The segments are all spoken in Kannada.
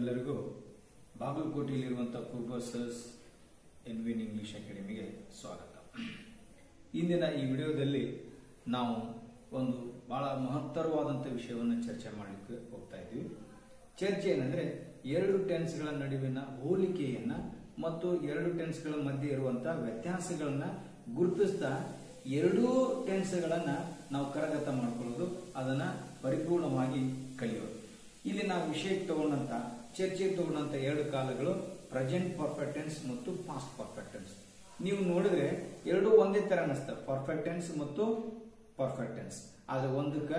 ತಮ್ಮೆಲ್ಲರಿಗೂ ಬಾಗಲಕೋಟೆಯಲ್ಲಿರುವಂತಹ ಕುರ್ಬಸಸ್ ಎನ್ವಿನ್ ಇಂಗ್ಲಿಷ್ ಅಕಾಡೆಮಿಗೆ ಸ್ವಾಗತ. ಇಂದಿನ ಈ ವಿಡಿಯೋದಲ್ಲಿ ನಾವು ಒಂದು ಬಹಳ ಮಹತ್ತರವಾದಂತಹ ವಿಷಯವನ್ನು ಚರ್ಚೆ ಮಾಡಲಿಕ್ಕೆ ಹೋಗ್ತಾ ಇದ್ದೀವಿ. ಚರ್ಚೆ ಏನಂದ್ರೆ ಎರಡು ಟೆನ್ಸ್ಗಳ ನಡುವಿನ ಹೋಲಿಕೆಯನ್ನ ಮತ್ತು ಎರಡು ಟೆನ್ಸ್ಗಳ ಮಧ್ಯೆ ಇರುವಂತಹ ವ್ಯತ್ಯಾಸಗಳನ್ನ ಗುರುತಿಸ್ತಾ ಎರಡೂ ಟೆನ್ಸ್ಗಳನ್ನ ನಾವು ಕರಗತ ಮಾಡ್ಕೊಳ್ಳೋದು, ಅದನ್ನ ಪರಿಪೂರ್ಣವಾಗಿ ಕಲಿಯೋದು. ಇಲ್ಲಿ ನಾವು ವಿಷಯಕ್ಕೆ ತಗೊಂಡಂತ ಚರ್ಚೆಗೆ ತಗೊಂಡಂತ ಎರಡು ಕಾಲಗಳು ಪ್ರೆಸೆಂಟ್ ಪರ್ಫೆಕ್ಟ್ ಟೆನ್ಸ್ ಮತ್ತು ಪಾಸ್ಟ್ ಪರ್ಫೆಕ್ಟ್ ಟೆನ್ಸ್. ನೀವು ನೋಡಿದ್ರೆ ಎರಡು ಒಂದೇ ತರ ಅನಿಸ್ತವೆ, ಪರ್ಫೆಕ್ಟ್ ಟೆನ್ಸ್ ಮತ್ತು ಪರ್ಫೆಕ್ಟ್ ಟೆನ್ಸ್. ಆದ್ರೆ ಒಂದಕ್ಕ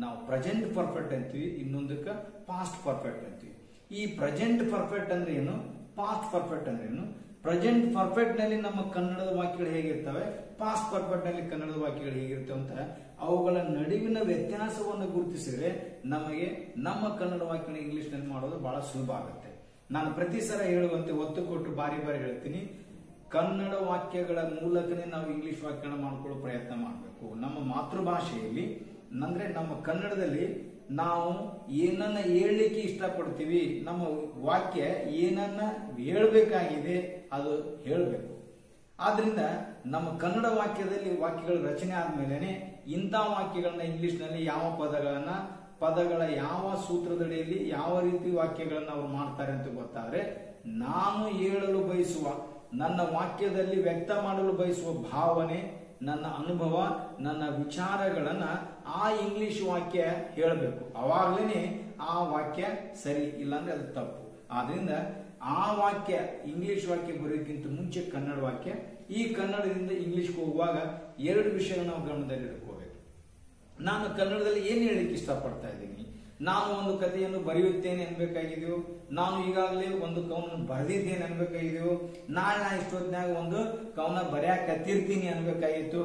ನಾವು ಪ್ರೆಸೆಂಟ್ ಪರ್ಫೆಕ್ಟ್ ಅಂತೀವಿ, ಇನ್ನೊಂದಕ್ಕ ಪಾಸ್ಟ್ ಪರ್ಫೆಕ್ಟ್ ಅಂತೀವಿ. ಈ ಪ್ರೆಸೆಂಟ್ ಪರ್ಫೆಕ್ಟ್ ಅಂದ್ರೆ ಏನು, ಪಾಸ್ಟ್ ಪರ್ಫೆಕ್ಟ್ ಅಂದ್ರೆ ಏನು? ಪ್ರೆಸೆಂಟ್ ಪರ್ಫೆಕ್ಟ್ ನಲ್ಲಿ ನಮ್ಮ ಕನ್ನಡದ ವಾಕ್ಯಗಳು ಹೇಗಿರ್ತವೆ, ಪಾಸ್ಟ್ ಪರ್ಫೆಕ್ಟ್ ನಲ್ಲಿ ಕನ್ನಡದ ವಾಕ್ಯಗಳು ಹೇಗಿರ್ತವೆ ಅಂತ ಅವುಗಳ ನಡುವಿನ ವ್ಯತ್ಯಾಸವನ್ನು ಗುರುತಿಸಿದ್ರೆ ನಮಗೆ ನಮ್ಮ ಕನ್ನಡ ವಾಕ್ಯನ ಇಂಗ್ಲಿಷ್ ನಲ್ಲಿ ಮಾಡೋದು ಬಹಳ ಸುಲಭ ಆಗುತ್ತೆ. ನಾನು ಪ್ರತಿ ಸಲ ಹೇಳುವಂತೆ ಒತ್ತು ಕೊಟ್ಟು ಬಾರಿ ಬಾರಿ ಹೇಳ್ತೀನಿ, ಕನ್ನಡ ವಾಕ್ಯಗಳ ಮೂಲಕನೇ ನಾವು ಇಂಗ್ಲಿಷ್ ವಾಕ್ಯನ ಮಾಡ್ಕೊಳ್ಳೋ ಪ್ರಯತ್ನ ಮಾಡಬೇಕು. ನಮ್ಮ ಮಾತೃಭಾಷೆಯಲ್ಲಿ ಅಂದ್ರೆ ನಮ್ಮ ಕನ್ನಡದಲ್ಲಿ ನಾವು ಏನನ್ನ ಹೇಳಲಿಕ್ಕೆ ಇಷ್ಟಪಡ್ತೀವಿ, ನಮ್ಮ ವಾಕ್ಯ ಏನನ್ನ ಹೇಳ್ಬೇಕಾಗಿದೆ ಅದು ಹೇಳಬೇಕು. ಆದ್ರಿಂದ ನಮ್ಮ ಕನ್ನಡ ವಾಕ್ಯದಲ್ಲಿ ವಾಕ್ಯಗಳ ರಚನೆ ಆದ್ಮೇಲೆ ಇಂಥ ವಾಕ್ಯಗಳನ್ನ ಇಂಗ್ಲಿಷ್ ನಲ್ಲಿ ಯಾವ ಪದಗಳ ಯಾವ ಸೂತ್ರದಡಿಯಲ್ಲಿ ಯಾವ ರೀತಿ ವಾಕ್ಯಗಳನ್ನ ಅವ್ರು ಮಾಡ್ತಾರೆ ಅಂತ ಗೊತ್ತಾದ್ರೆ ನಾನು ಹೇಳಲು ಬಯಸುವ, ನನ್ನ ವಾಕ್ಯದಲ್ಲಿ ವ್ಯಕ್ತ ಮಾಡಲು ಬಯಸುವ ಭಾವನೆ, ನನ್ನ ಅನುಭವ, ನನ್ನ ವಿಚಾರಗಳನ್ನ ಆ ಇಂಗ್ಲಿಷ್ ವಾಕ್ಯ ಹೇಳಬೇಕು. ಅವಾಗ್ಲೇನೆ ಆ ವಾಕ್ಯ ಸರಿ, ಇಲ್ಲಾಂದ್ರೆ ಅದು ತಪ್ಪು. ಆದ್ರಿಂದ ಆ ವಾಕ್ಯ ಇಂಗ್ಲಿಷ್ ವಾಕ್ಯ ಬರೋಕ್ಕಿಂತ ಮುಂಚೆ ಕನ್ನಡ ವಾಕ್ಯ, ಈ ಕನ್ನಡದಿಂದ ಇಂಗ್ಲಿಷ್ಗೆ ಹೋಗುವಾಗ ಎರಡು ವಿಷಯ ನಾವು ಗಮನದಲ್ಲಿ ಇಟ್ಕೋಬೇಕು. ನಾನು ಕನ್ನಡದಲ್ಲಿ ಏನ್ ಹೇಳಲಿಕ್ಕೆ ಇಷ್ಟಪಡ್ತಾ ಇದ್ದೀನಿ, ನಾನು ಒಂದು ಕಥೆಯನ್ನು ಬರೆಯುತ್ತೇನೆ ಅನ್ಬೇಕಾಗಿದೆಯೋ, ನಾನು ಈಗಾಗಲೇ ಒಂದು ಕವನ ಬರೆದಿದ್ದೇನೆ ಅನ್ಬೇಕಾಗಿದೆಯೋ, ನಾಳೆ ಇಷ್ಟೊತ್ತಿನಾಗ ಒಂದು ಕವನ ಬರೆಯಕತ್ತಿರ್ತೀನಿ ಅನ್ಬೇಕಾಗಿತ್ತು,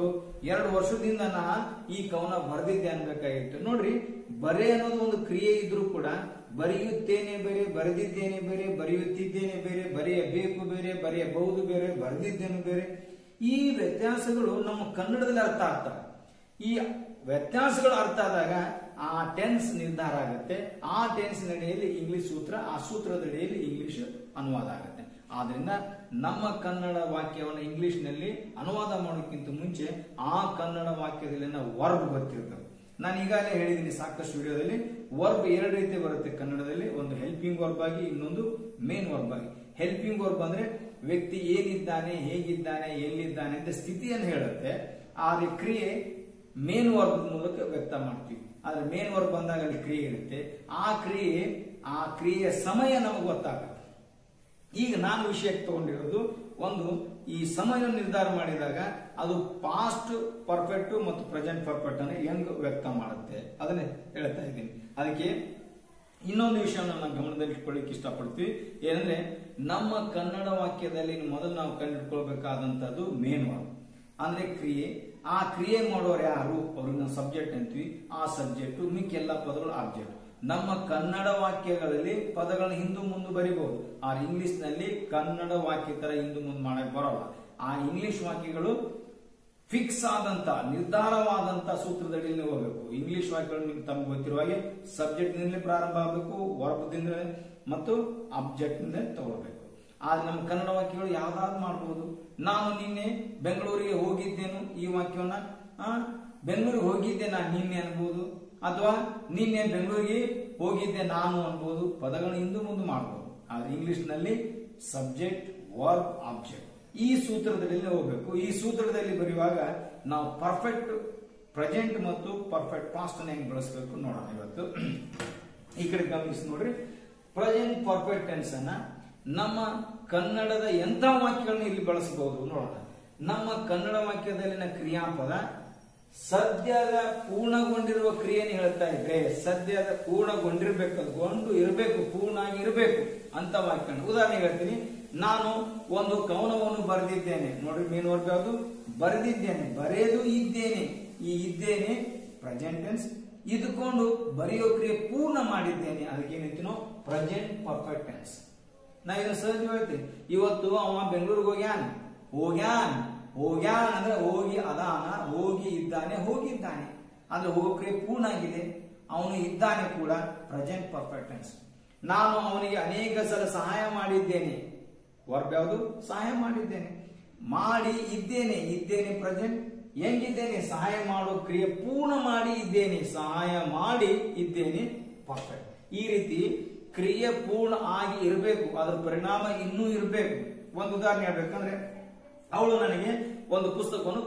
2 ವರ್ಷದಿಂದ ನಾ ಈ ಕವನ ಬರೆದಿದ್ದೆ ಅನ್ಬೇಕಾಗಿತ್ತು. ನೋಡ್ರಿ, ಬರೆ ಅನ್ನೋದು ಒಂದು ಕ್ರಿಯೆ ಇದ್ರೂ ಕೂಡ ಬರೆಯುತ್ತೇನೆ ಬೇರೆ, ಬರೆದಿದ್ದೇನೆ ಬೇರೆ, ಬರೆಯುತ್ತಿದ್ದೇನೆ ಬೇರೆ, ಬರೆಯಬೇಕು ಬೇರೆ, ಬರೆಯಬಹುದು ಬೇರೆ, ಬರೆದಿದ್ದೇನೆ ಬೇರೆ. ಈ ವ್ಯತ್ಯಾಸಗಳು ನಮ್ಮ ಕನ್ನಡದಲ್ಲಿ ಅರ್ಥ ಆಗ್ತವೆ. ಈ ವ್ಯತ್ಯಾಸಗಳು ಅರ್ಥ ಆದಾಗ ಆ ಟೆನ್ಸ್ ನಿರ್ಧಾರ ಆಗುತ್ತೆ. ಆ ಟೆನ್ಸ್ ನಡೆಯಲ್ಲಿ ಇಂಗ್ಲಿಷ್ ಸೂತ್ರ, ಆ ಸೂತ್ರದಡಿಯಲ್ಲಿ ಇಂಗ್ಲಿಷ್ ಅನುವಾದ ಆಗುತ್ತೆ. ಆದ್ರಿಂದ ನಮ್ಮ ಕನ್ನಡ ವಾಕ್ಯವನ್ನು ಇಂಗ್ಲಿಷ್ ನಲ್ಲಿ ಅನುವಾದ ಮಾಡೋಕ್ಕಿಂತ ಮುಂಚೆ ಆ ಕನ್ನಡ ವಾಕ್ಯದಲ್ಲಿ ನಾವು ವರ್ಬ್ ಗೊತ್ತಿರ್ಬೇಕು. ನಾನು ಈಗಾಗಲೇ ಹೇಳಿದ್ದೀನಿ ಸಾಕಷ್ಟು ವಿಡಿಯೋದಲ್ಲಿ, ವರ್ಬ್ ಎರಡು ರೀತಿ ಬರುತ್ತೆ ಕನ್ನಡದಲ್ಲಿ, ಒಂದು ಹೆಲ್ಪಿಂಗ್ ವರ್ಬ್ ಆಗಿ, ಇನ್ನೊಂದು ಮೇನ್ ವರ್ಬ್ ಆಗಿ. ಹೆಲ್ಪಿಂಗ್ ವರ್ಬ್ ಅಂದ್ರೆ ವ್ಯಕ್ತಿ ಏನಿದ್ದಾನೆ, ಹೇಗಿದ್ದಾನೆ, ಎಲ್ಲಿದ್ದಾನೆ ಅಂತ ಸ್ಥಿತಿಯನ್ನು ಹೇಳುತ್ತೆ. ಆದ್ರೆ ಕ್ರಿಯೆ ಮೇನ್ ವರ್ಬ್ ಮೂಲಕ ವ್ಯಕ್ತ ಮಾಡ್ತೀವಿ. ಆದ್ರೆ ಮೇನ್ ವರ್ಬ್ ಬಂದಾಗ ಅಲ್ಲಿ ಕ್ರಿಯೆ ಇರುತ್ತೆ. ಆ ಕ್ರಿಯೆಯ ಸಮಯ ನಮಗೆ ಗೊತ್ತಾಗುತ್ತೆ. ಈಗ ನಾನು ವಿಷಯಕ್ಕೆ ತಗೊಂಡಿರೋದು ಒಂದು, ಈ ಸಮಯ ನಿರ್ಧಾರ ಮಾಡಿದಾಗ ಅದು ಪಾಸ್ಟ್ ಪರ್ಫೆಕ್ಟ್ ಮತ್ತು ಪ್ರೆಸೆಂಟ್ ಪರ್ಫೆಕ್ಟ್ ಅನ್ನು ಹೆಂಗ್ ವ್ಯಕ್ತ ಮಾಡುತ್ತೆ ಅದನ್ನೇ ಹೇಳ್ತಾ ಇದ್ದೀನಿ. ಅದಕ್ಕೆ ಇನ್ನೊಂದು ವಿಷಯವನ್ನು ನಾವು ಗಮನದಲ್ಲಿಟ್ಕೊಳ್ಳಿಕ್ಕೆ ಇಷ್ಟಪಡ್ತೀವಿ. ಏನಂದ್ರೆ ನಮ್ಮ ಕನ್ನಡ ವಾಕ್ಯದಲ್ಲಿ ಮೊದಲು ನಾವು ಕಂಡುಹಿಡ್ಕೊಳ್ಬೇಕಾದಂತದ್ದು ಮೇನ್ ವರ್ಬ್ ಅಂದ್ರೆ ಕ್ರಿಯೆ. ಆ ಕ್ರಿಯೆ ಮಾಡೋರು ಯಾರು, ಅವ್ರಿಗೆ ನಾವು ಸಬ್ಜೆಕ್ಟ್ ಅಂತೀವಿ. ಆ ಸಬ್ಜೆಕ್ಟ್ ಮಿಕ್ಕೆಲ್ಲ ಪದಗಳು ಆಬ್ಜೆಕ್ಟ್. ನಮ್ಮ ಕನ್ನಡ ವಾಕ್ಯಗಳಲ್ಲಿ ಪದಗಳನ್ನ ಹಿಂದು ಮುಂದೆ ಬರಿಬಹುದು. ಆ ಇಂಗ್ಲಿಷ್ ನಲ್ಲಿ ಕನ್ನಡ ವಾಕ್ಯ ತರ ಹಿಂದು ಮುಂದೆ ಮಾಡಕ್ ಬರೋಲ್ಲ. ಆ ಇಂಗ್ಲಿಷ್ ವಾಕ್ಯಗಳು ಫಿಕ್ಸ್ ಆದಂತ, ನಿರ್ಧಾರವಾದಂತ ಸೂತ್ರದಡಿಯಲ್ಲಿ ಹೋಗಬೇಕು. ಇಂಗ್ಲಿಷ್ ವಾಕ್ಯಗಳು ನಿಮ್ಗೆ ತಮ್ಗೆ ಗೊತ್ತಿರುವ ಹಾಗೆ ಸಬ್ಜೆಕ್ಟ್ ನಿಂದಲೇ ಪ್ರಾರಂಭ ಆಗಬೇಕು, ವರ್ಬದಿಂದ ಮತ್ತು ಆಬ್ಜೆಕ್ಟ್ ನಿಂದ ತಗೊಳ್ಬೇಕು. ಆದ್ರೆ ನಮ್ಮ ಕನ್ನಡ ವಾಕ್ಯಗಳು ಯಾವ್ದಾದ್ರು ಮಾಡಬಹುದು. ನಾನು ನಿನ್ನೆ ಬೆಂಗಳೂರಿಗೆ ಹೋಗಿದ್ದೇನು, ಈ ವಾಕ್ಯವನ್ನ ಬೆಂಗಳೂರಿಗೆ ಹೋಗಿದ್ದೆ ನಾನು ನಿನ್ನೆ ಅನ್ಬಹುದು, ಅಥವಾ ನಿನ್ನೆ ಬೆಂಗಳೂರಿಗೆ ಹೋಗಿದ್ದೆ ನಾನು ಅನ್ಬಹುದು. ಪದಗಳನ್ನ ಹಿಂದೆ ಮುಂದೆ ಮಾಡಬಹುದು. ಆದ್ರೆ ಇಂಗ್ಲಿಷ್ ನಲ್ಲಿ ಸಬ್ಜೆಕ್ಟ್, ವರ್ಬ್, ಆಬ್ಜೆಕ್ಟ್ ಈ ಸೂತ್ರದಲ್ಲಿ ಹೋಗ್ಬೇಕು. ಈ ಸೂತ್ರದಲ್ಲಿ ಬರೆಯುವಾಗ ನಾವು ಪರ್ಫೆಕ್ಟ್ ಪ್ರೆಸೆಂಟ್ ಮತ್ತು ಪರ್ಫೆಕ್ಟ್ ಪಾಸ್ಟ್ ಅನ್ನು ಹೆಂಗ್ ಬಳಸಬೇಕು ನೋಡೋಣ. ಇವತ್ತು ಈ ಕಡೆ ಗಮನಿಸಿ ನೋಡ್ರಿ, ಪ್ರೆಸೆಂಟ್ ಪರ್ಫೆಕ್ಟ್ ಟೆನ್ಸ್ ಅನ್ನ ನಮ್ಮ ಕನ್ನಡದ ಎಂಥ ವಾಕ್ಯಗಳನ್ನ ಇಲ್ಲಿ ಬಳಸಬಹುದು ನೋಡೋಣ. ನಮ್ಮ ಕನ್ನಡ ವಾಕ್ಯದಲ್ಲಿನ ಕ್ರಿಯಾಪದ ಸದ್ಯದ ಪೂರ್ಣಗೊಂಡಿರುವ ಕ್ರಿಯೆಯನ್ನು ಹೇಳ್ತಾ ಇದ್ರೆ, ಸದ್ಯದ ಪೂರ್ಣಗೊಂಡಿರ್ಬೇಕು, ಗೊಂಡು ಇರಬೇಕು, ಪೂರ್ಣ ಆಗಿರ್ಬೇಕು ಅಂತ ವಾಕ್ಯ. ಉದಾಹರಣೆ ಹೇಳ್ತೀನಿ, ನಾನು ಒಂದು ಕವನವನ್ನು ಬರೆದಿದ್ದೇನೆ. ನೋಡ್ರಿ, ಮೇನ್ ವರ್ಬ್ ಯಾವುದು, ಬರೆದಿದ್ದೇನೆ. ಬರೆದು ಇದ್ದೇನೆ, ಈ ಇದ್ದೇನೆ ಪ್ರೆಸೆಂಟ್ ಟೆನ್ಸ್. ಇದ್ಕೊಂಡು ಬರೆಯೋ ಕ್ರಿಯೆ ಪೂರ್ಣ ಮಾಡಿದ್ದೇನೆ, ಅದಕ್ಕೆ ಏನಂತೀವಿ ನಾವು ಪ್ರೆಸೆಂಟ್ ಪರ್ಫೆಕ್ಟ್ ಟೆನ್ಸ್. ನಾ ಇದನ್ನ ಸಹಜ ಹೇಳ್ತೀನಿ. ಇವತ್ತು ಅವ ಬೆಂಗಳೂರಿಗೆ ಹೋಗ್ಯಾನ್ ಅಂದ್ರೆ ಹೋಗಿ ಅದಾನ, ಹೋಗಿ ಇದ್ದಾನೆ, ಹೋಗಿದ್ದಾನೆ ಅಂದ್ರೆ ಹೋಗೋ ಕ್ರಿಯೆ ಪೂರ್ಣ ಆಗಿದೆ. ಅವನು ಇದ್ದಾನೆ ಕೂಡ ಪ್ರೆಸೆಂಟ್ ಪರ್ಫೆಕ್ಟ್ ಟೆನ್ಸ್. ನಾನು ಅವನಿಗೆ ಅನೇಕ ಸಲ ಸಹಾಯ ಮಾಡಿದ್ದೇನೆ. ವರ್ಬ್ ಯಾವುದು? ಸಹಾಯ ಮಾಡಿದ್ದೇನೆ. ಮಾಡಿ ಇದ್ದೇನೆ, ಇದ್ದೇನೆ ಪ್ರೆಸೆಂಟ್. ಹೆಂಗಿದ್ದೇನೆ? ಸಹಾಯ ಮಾಡೋ ಕ್ರಿಯೆ ಪೂರ್ಣ ಮಾಡಿ ಇದ್ದೇನೆ, ಸಹಾಯ ಮಾಡಿ ಇದ್ದೇನೆ ಪರ್ಫೆಕ್ಟ್. ಈ ರೀತಿ ಕ್ರಿಯೆ ಪೂರ್ಣ ಆಗಿ ಇರಬೇಕು, ಅದರ ಪರಿಣಾಮ ಇನ್ನೂ ಇರಬೇಕು. ಒಂದು ಉದಾಹರಣೆ ಹೇಳ್ಬೇಕಂದ್ರೆ, ಅವಳು ನನಗೆ ಒಂದು ಪುಸ್ತಕವನ್ನು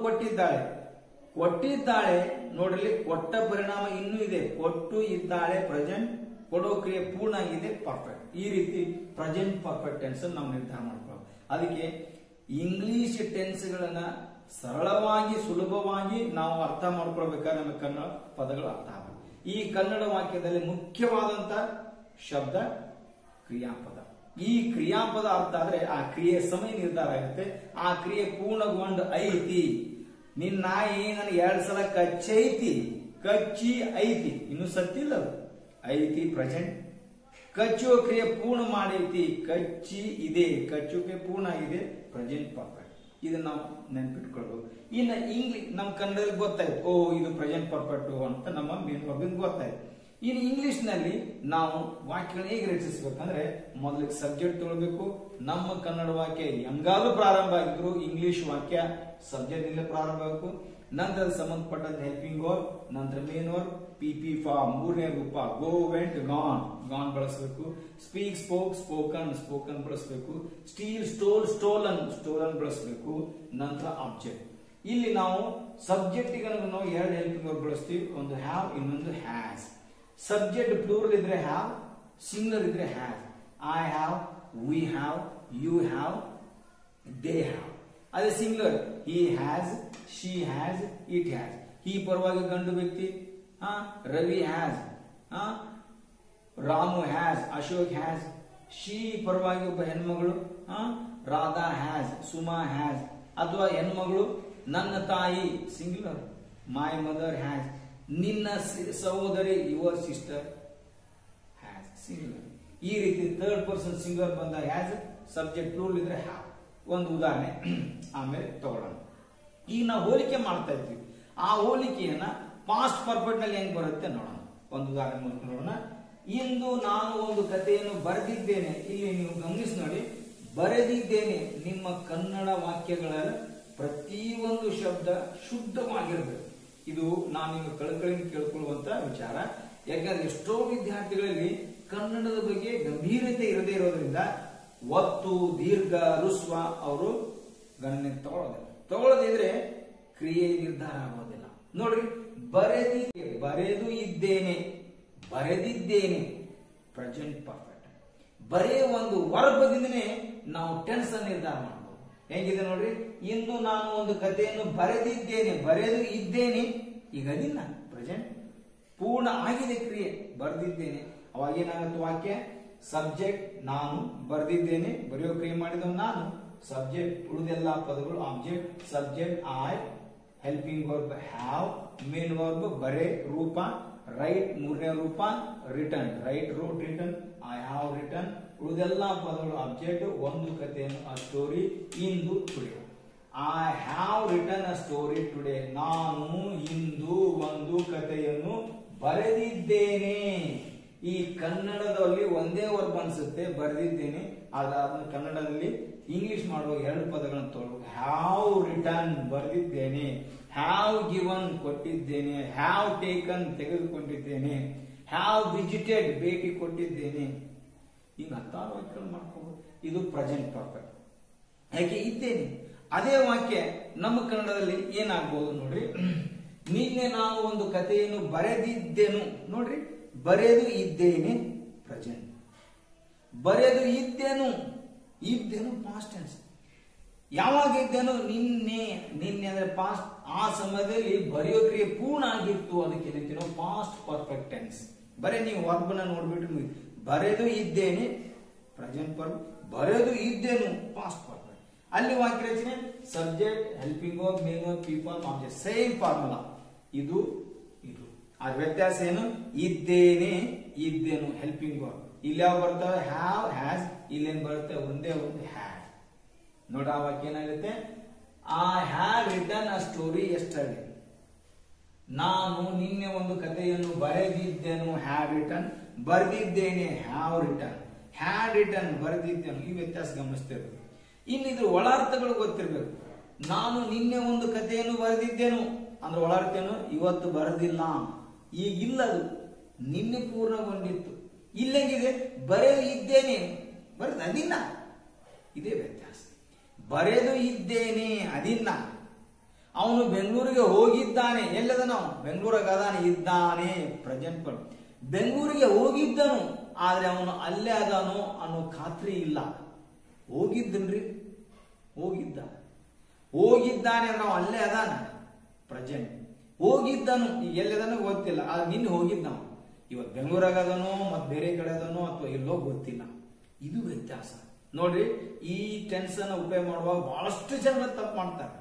ಕೊಟ್ಟಿದ್ದಾಳೆ ನೋಡ್ರಿ, ಕೊಟ್ಟ ಪರಿಣಾಮ ಇನ್ನೂ ಇದೆ, ಕೊಟ್ಟು ಇದ್ದಾಳೆ ಪ್ರೆಸೆಂಟ್, ಕೊಡೋ ಕ್ರಿಯೆ ಪೂರ್ಣ ಆಗಿದೆ ಪರ್ಫೆಕ್ಟ್. ಈ ರೀತಿ ಪ್ರೆಸೆಂಟ್ ಪರ್ಫೆಕ್ಟ್ ಟೆನ್ಸ್ ನಾವು ನಿರ್ಧಾರ ಮಾಡ್ಕೊಳ್ಳೋದು. ಅದಕ್ಕೆ ಇಂಗ್ಲಿಷ್ ಟೆನ್ಸ್ ಗಳನ್ನ ಸರಳವಾಗಿ ಸುಲಭವಾಗಿ ನಾವು ಅರ್ಥ ಮಾಡ್ಕೊಳ್ಬೇಕಾದ್ರೆ ನಮಗೆ ಕನ್ನಡ ಪದಗಳು ಅರ್ಥ ಆಗಬೇಕು. ಈ ಕನ್ನಡ ವಾಕ್ಯದಲ್ಲಿ ಮುಖ್ಯವಾದಂತ ಶಬ್ದ ಕ್ರಿಯಾಪದ. ಈ ಕ್ರಿಯಾಪದ ಅರ್ಥ ಆದ್ರೆ ಆ ಕ್ರಿಯೆ ಸಮಯ ನಿರ್ಧಾರ ಆಗುತ್ತೆ. ಆ ಕ್ರಿಯೆ ಪೂರ್ಣಗೊಂಡು ಐತಿ. ನಿನ್ ನಾಯಿ ನನಗೆ 2 ಸಲ ಕಚ್ಚೈತಿ, ಕಚ್ಚಿ ಐತಿ, ಇನ್ನು ಸತ್ತಿಲ್ಲ, ಐತಿ ಪ್ರೆಸೆಂಟ್. ಕಚ್ಚುವ ಕ್ರಿಯೆ ಪೂರ್ಣ ಮಾಡೈತಿ, ಕಚ್ಚಿ ಇದೆ, ಕಚ್ಚುವಿಕೆ ಪೂರ್ಣ ಆಗಿದೆ ಪ್ರೆಸೆಂಟ್ ಪರ್ಫೆಕ್ಟ್. ಇದನ್ನ ನಾವು ನೆನ್ಪಿಟ್ಕೊಳ್ಬಹುದು. ಇನ್ನು ಇಂಗ್ಲಿಷ್ ನಮ್ಮ ಕನ್ನಡದಲ್ಲಿ ಗೊತ್ತಾಯ್ತು, ಓ ಇದು ಪ್ರೆಸೆಂಟ್ ಪರ್ಫೆಕ್ಟ್ ಅಂತ ನಮ್ಮ ಮೇನ್ ವರ್ಗ ಗೊತ್ತಾಯ್ತು. ಇನ್ನು ಇಂಗ್ಲಿಷ್ ನಲ್ಲಿ ನಾವು ವಾಕ್ಯಗಳನ್ನ ಹೇಗೆ ರಚಿಸಬೇಕಂದ್ರೆ, ಮೊದಲಿಗೆ ಸಬ್ಜೆಕ್ಟ್ ತಗೊಳ್ಬೇಕು. ನಮ್ಮ ಕನ್ನಡ ವಾಕ್ಯ ಹೆಂಗಾದ್ರೂ ಪ್ರಾರಂಭ ಆಗಿದ್ರು ಇಂಗ್ಲಿಷ್ ವಾಕ್ಯ ಸಬ್ಜೆಕ್ಟ್ ಇಂದ ಪ್ರಾರಂಭ ಆಗಬೇಕು. ನಂತರ ಸಂಬಂಧಪಟ್ಟಂತ ಹೆಲ್ಪಿಂಗ್ ವರ್ಬ್, ನಂತರ ಮೇನ್ ವರ್ಬ್, PP ಫಾರ್ಮ್, ಮೂರನೇ ರೂಪ ಗೋ, ವೆಂಟ್, ಗಾನ್ ಬಳಸಬೇಕು. ಸ್ಪೀಕ್, ಸ್ಪೋಕ್, ಸ್ಪೋಕನ್ ಬಳಸಬೇಕು. ಸ್ಟೀಲ್, ಸ್ಟೋಲನ್ ಬಳಸಬೇಕು. ನಂತರ ಆಬ್ಜೆಕ್ಟ್. ಇಲ್ಲಿ ನಾವು ಸಬ್ಜೆಕ್ಟ್ ನಾವು 2 ಹೆಲ್ಪಿಂಗ್ ವರ್ಬ್ ಬಳಸ್ತೀವಿ, ಒಂದು ಹ್ಯಾವ್, ಇನ್ನೊಂದು ಹ್ಯಾಸ್. ಸಬ್ಜೆಕ್ಟ್ ಪ್ಲೂರಲ್ ಇದ್ರೆ ಹ್ಯಾವ್, ಸಿಂಗುಲರ್ ಇದ್ರೆ has. I have, we have, you have, they have. ಅದೇ singular he has, she has, it has. He ಪರವಾಗಿ ಗಂಡು ವ್ಯಕ್ತಿ, Ravi has, Ramu has, Ashok has. She ಪರವಾಗಿ ಒಬ್ಬ ಹೆಣ್ಮಗಳು, ರಾಧಾ ಹ್ಯಾಸ್, ಸುಮಾ ಹ್ಯಾಸ್. ಅಥವಾ ಹೆಣ್ಮಗಳು ನನ್ನ ತಾಯಿ, ಸಿಂಗುಲರ್ ಮೈ ಮದರ್ ಹ್ಯಾಸ್. ನಿನ್ನ ಸಹೋದರಿ, ಯುವರ್ ಸಿಸ್ಟರ್ ಹ್ಯಾಸ್, ಸಿಂಗುಲರ್. ಈ ರೀತಿ ಥರ್ಡ್ ಪರ್ಸನ್ ಸಿಂಗುಲರ್ ಬಂದ ಹ್ಯಾಸ್, ಸಬ್ಜೆಕ್ಟ್ ಪ್ಲೂರಲ್ ಇದ್ರೆ ಹ್ಯಾವ್. ಒಂದು ಉದಾಹರಣೆ ಆಮೇಲೆ ತಗೊಳ್ಳೋಣ. ಈಗ ನಾವು ಹೋಲಿಕೆ ಮಾಡ್ತಾ ಇರ್ತೀವಿ, ಆ ಹೋಲಿಕೆಯನ್ನ ಪಾಸ್ಟ್ ಪರ್ಫೆಕ್ಟ್ ನಲ್ಲಿ ಹೆಂಗ್ ಬರುತ್ತೆ ನೋಡೋಣ. ಒಂದು ಉದಾಹರಣೆ ಮೂಲಕ ನೋಡೋಣ. ಇಂದು ನಾನು ಒಂದು ಕಥೆಯನ್ನು ಬರೆದಿದ್ದೇನೆ. ಇಲ್ಲಿ ನೀವು ಗಮನಿಸಿ ನೋಡಿ, ಬರೆದಿದ್ದೇನೆ. ನಿಮ್ಮ ಕನ್ನಡ ವಾಕ್ಯಗಳ ಪ್ರತಿಯೊಂದು ಶಬ್ದ ಶುದ್ಧವಾಗಿರಬೇಕು. ಇದು ನಾನು ನಿಮಗೆ ಕಳಕಳಿಯಿಂದ ಕೇಳ್ಕೊಳ್ಳುವಂತ ವಿಚಾರ. ಯಾಕಂದ್ರೆ ಎಷ್ಟೋ ವಿದ್ಯಾರ್ಥಿಗಳಲ್ಲಿ ಕನ್ನಡದ ಬಗ್ಗೆ ಗಂಭೀರತೆ ಇರದೇ ಇರೋದ್ರಿಂದ ಒತ್ತು, ದೀರ್ಘ, ರುಸ್ವ ಅವರು ಗಣನೆ ತಗೊಳ್ಳದಿದ್ರೆ ಕ್ರಿಯೆ ನಿರ್ಧಾರ ಆಗೋದಿಲ್ಲ. ನೋಡ್ರಿ, ಬರೆದಿದ್ದೇನೆ ಪ್ರೆಸೆಂಟ್ ಪರ್ಫೆಕ್ಟ್. ಬರೇ ಒಂದು ವರ್ಬದಿಂದನೇ ನಾವು ಟೆನ್ಸ್ ನಿರ್ಧಾರ ಮಾಡಬಹುದು. ಹೆಂಗಿದೆ ನೋಡ್ರಿ, ಇಂದು ನಾನು ಒಂದು ಕಥೆಯನ್ನು ಬರೆದಿದ್ದೇನೆ, ಬರೆದು ಇದ್ದೇನೆ, ಈಗ ಅದಿಲ್ಲ ಪ್ರೆಸೆಂಟ್ ಪೂರ್ಣ ಆಗಿದೆ ಕ್ರಿಯೆ, ಬರೆದಿದ್ದೇನೆ. ಅವಾಗ ಏನಾಗುತ್ತೆ ವಾಕ್ಯ? ಸಬ್ಜೆಕ್ಟ್ ನಾನು, ಬರೆದಿದ್ದೇನೆ, ಬರೆಯೋ ಕ್ರಿಯೆ ಮಾಡಿದವ ನಾನು, ಸಬ್ಜೆಕ್ಟ್, ಉಳಿದೆಲ್ಲ ಪದಗಳು object. Subject I, helping verb have, main verb ಬರೆ, ರೂಪ ರೈಟ್, ಮೂರನೇ ರೂಪ written, write, wrote, written, I have written. ಉಳಿದೆಲ್ಲ ಪದಗಳು ಆಬ್ಜೆಕ್ಟ್. ಒಂದು ಕಥೆಯನ್ನು, ಅ ಸ್ಟೋರಿ, ಇಂದು, today. I have written a story today. ನಾನು ಇಂದು ಒಂದು ಕಥೆಯನ್ನು ಬರೆದಿದ್ದೇನೆ. ಈ ಕನ್ನಡದಲ್ಲಿ ಒಂದೇ ವರ್ಬ್ ಅನ್ಸುತ್ತೆ, ಬರೆದಿದ್ದೇನೆ. ಅದಾದ್ಮೇಲೆ ಕನ್ನಡದಲ್ಲಿ ಇಂಗ್ಲಿಷ್ ಮಾಡುವ 2 ಪದಗಳನ್ನು ತಗೊಳ್ಬೇಕು. ಹ್ಯಾವ್ ರಿಟರ್ನ್, ಬರೆದಿದ್ದೇನೆ. ಹ್ಯಾವ್ ಗಿವನ್, ಕೊಟ್ಟಿದ್ದೇನೆ. ಹ್ಯಾವ್ ಟೇಕನ್, ತೆಗೆದುಕೊಂಡಿದ್ದೇನೆ. ಹ್ಯಾವ್ ವಿಸಿಟೆಡ್, ಭೇಟಿ ಕೊಟ್ಟಿದ್ದೇನೆ. ಈಗ 10 ವಾಕ್ಯಗಳು ಮಾಡ್ಕೋಬಹುದು. ಇದು ಪ್ರೆಸೆಂಟ್ ಪರ್ಫೆಕ್ಟ್. ಯಾಕೆ ಇದ್ದೇನೆ. ಅದೇ ವಾಕ್ಯ ನಮ್ಮ ಕನ್ನಡದಲ್ಲಿ ಏನಾಗಬಹುದು ನೋಡ್ರಿ. ನಿನ್ನೆ ನಾನು ಒಂದು ಕಥೆಯನ್ನು ಬರೆದಿದ್ದೆನು. ನೋಡ್ರಿ, ಬರೆದು ಇದ್ದೇನೆ ಪ್ರೆಸೆಂಟ್. ಬರೆದು ಇದ್ದೇನು ಪಾಸ್ಟ್ ಟೆನ್ಸ್. ಯಾವಾಗ ಇದ್ದೇನು? ನಿನ್ನೆ ಅಂದ್ರೆ ಪಾಸ್ಟ್. ಆ ಸಮಯದಲ್ಲಿ ಬರೆಯೋ ಕ್ರಿಯೆ ಪೂರ್ಣ ಆಗಿತ್ತು, ಅದಕ್ಕೆ ನಾವು ಪಾಸ್ಟ್ ಪರ್ಫೆಕ್ಟ್ ಟೆನ್ಸ್. ಬರೀ ನೀವು ವರ್ಬನ ನೋಡ್ಬಿಟ್ಟು ಬರೆದು ಇದ್ದೇನೆ ಪ್ರೆಸೆಂಟ್ ವರ್ಬ್, ಬರೆದು ಇದ್ದೇನು ಪಾಸ್ಟ್ ಪರ್ಫೆಕ್ಟ್. ಅಲ್ಲಿ ವಾಕ್ಯ ರಚನೆ subject, helping verb, main verb, P form, object, same formula. ಇದು ಆ ವ್ಯತ್ಯಾಸ ಏನು? ಇದ್ದೇನು ಹೆಲ್ಪಿಂಗ್ ವರ್ಬ್. ಇಲ್ಲಿ ಯಾವ ಬರ್ತವೆ? Have, has. ಇಲ್ಲೇನ್ ಬರುತ್ತೆ? ಒಂದೇ ಒಂದು ಹ್ಯಾವ್. ನೋಡ ಆ ವಾಕ್ಯ ಏನಾಗುತ್ತೆ? I have written a story yesterday. ನಾನು ನಿನ್ನೆ ಒಂದು ಕಥೆಯನ್ನು ಬರೆದಿದ್ದೆನು, ಹ್ಯಾಡ್ ರಿಟನ್. ಬರೆದಿದ್ದೇನೆ, ಹ್ಯಾವ್ ರಿಟನ್. ಹ್ಯಾಡ್ ರಿಟನ್, ಬರೆದಿದ್ದೇನು. ಈ ವ್ಯತ್ಯಾಸ ಗಮನಿಸ್ತಿರ್ಬೇಕು. ಇನ್ನಿದ್ರ ಒಳಾರ್ಥಗಳು ಗೊತ್ತಿರ್ಬೇಕು. ನಾನು ನಿನ್ನೆ ಒಂದು ಕಥೆಯನ್ನು ಬರೆದಿದ್ದೇನು ಅಂದ್ರೆ ಒಳಾರ್ಥ ಏನು? ಇವತ್ತು ಬರೆದಿಲ್ಲ, ಈಗಿಲ್ಲ, ಅದು ನಿನ್ನೆ ಪೂರ್ಣಗೊಂಡಿತ್ತು. ಇಲ್ಲಂಗಿದೆ ಬರೆದು ಇದ್ದೇನೆ, ಬರೆದು ಅದಿನ್ನ. ಇದೇ ವ್ಯತ್ಯಾಸ. ಬರೆದು ಇದ್ದೇನೆ ಅದಿನ್ನ. ಅವನು ಬೆಂಗಳೂರಿಗೆ ಹೋಗಿದ್ದಾನೆ, ಎಲ್ಲದ ನಾವು ಬೆಂಗಳೂರಿಗೆ ಅದಾನೆ, ಇದ್ದಾನೆ ಪ್ರೆಸೆಂಟ್ ಫಾರ್ಮ್. ಬೆಂಗಳೂರಿಗೆ ಹೋಗಿದ್ದನು ಆದ್ರೆ ಅವನು ಅಲ್ಲೇ ಅದಾನೋ ಅನ್ನೋ ಖಾತ್ರಿ ಇಲ್ಲ. ಹೋಗಿದ್ದನ್ರಿ, ಹೋಗಿದ್ದ. ಹೋಗಿದ್ದಾನೆ ಅಂದ್ರೆ ನಾವು ಅಲ್ಲೇ ಅದಾನ, ಪ್ರೆಸೆಂಟ್. ಹೋಗಿದ್ದನು, ಈಗ ಎಲ್ಲದನೋ ಗೊತ್ತಿಲ್ಲ, ಆದ್ರೆ ನಿನ್ನೆ ಹೋಗಿದ್ದ ನಾವು. ಇವತ್ತು ಬೆಂಗಳೂರಾಗ ಅದನೋ ಮತ್ತೆ ಬೇರೆ ಕಡೆ ಅದನೋ ಅಥವಾ ಎಲ್ಲೋ ಗೊತ್ತಿಲ್ಲ. ಇದು ವ್ಯತ್ಯಾಸ ನೋಡ್ರಿ. ಈ ಟೆನ್ಸ್ ಅನ್ನು ಉಪಯೋಗ ಮಾಡುವಾಗ ಬಹಳಷ್ಟು ಜನ ತಪ್ಪು ಮಾಡ್ತಾರೆ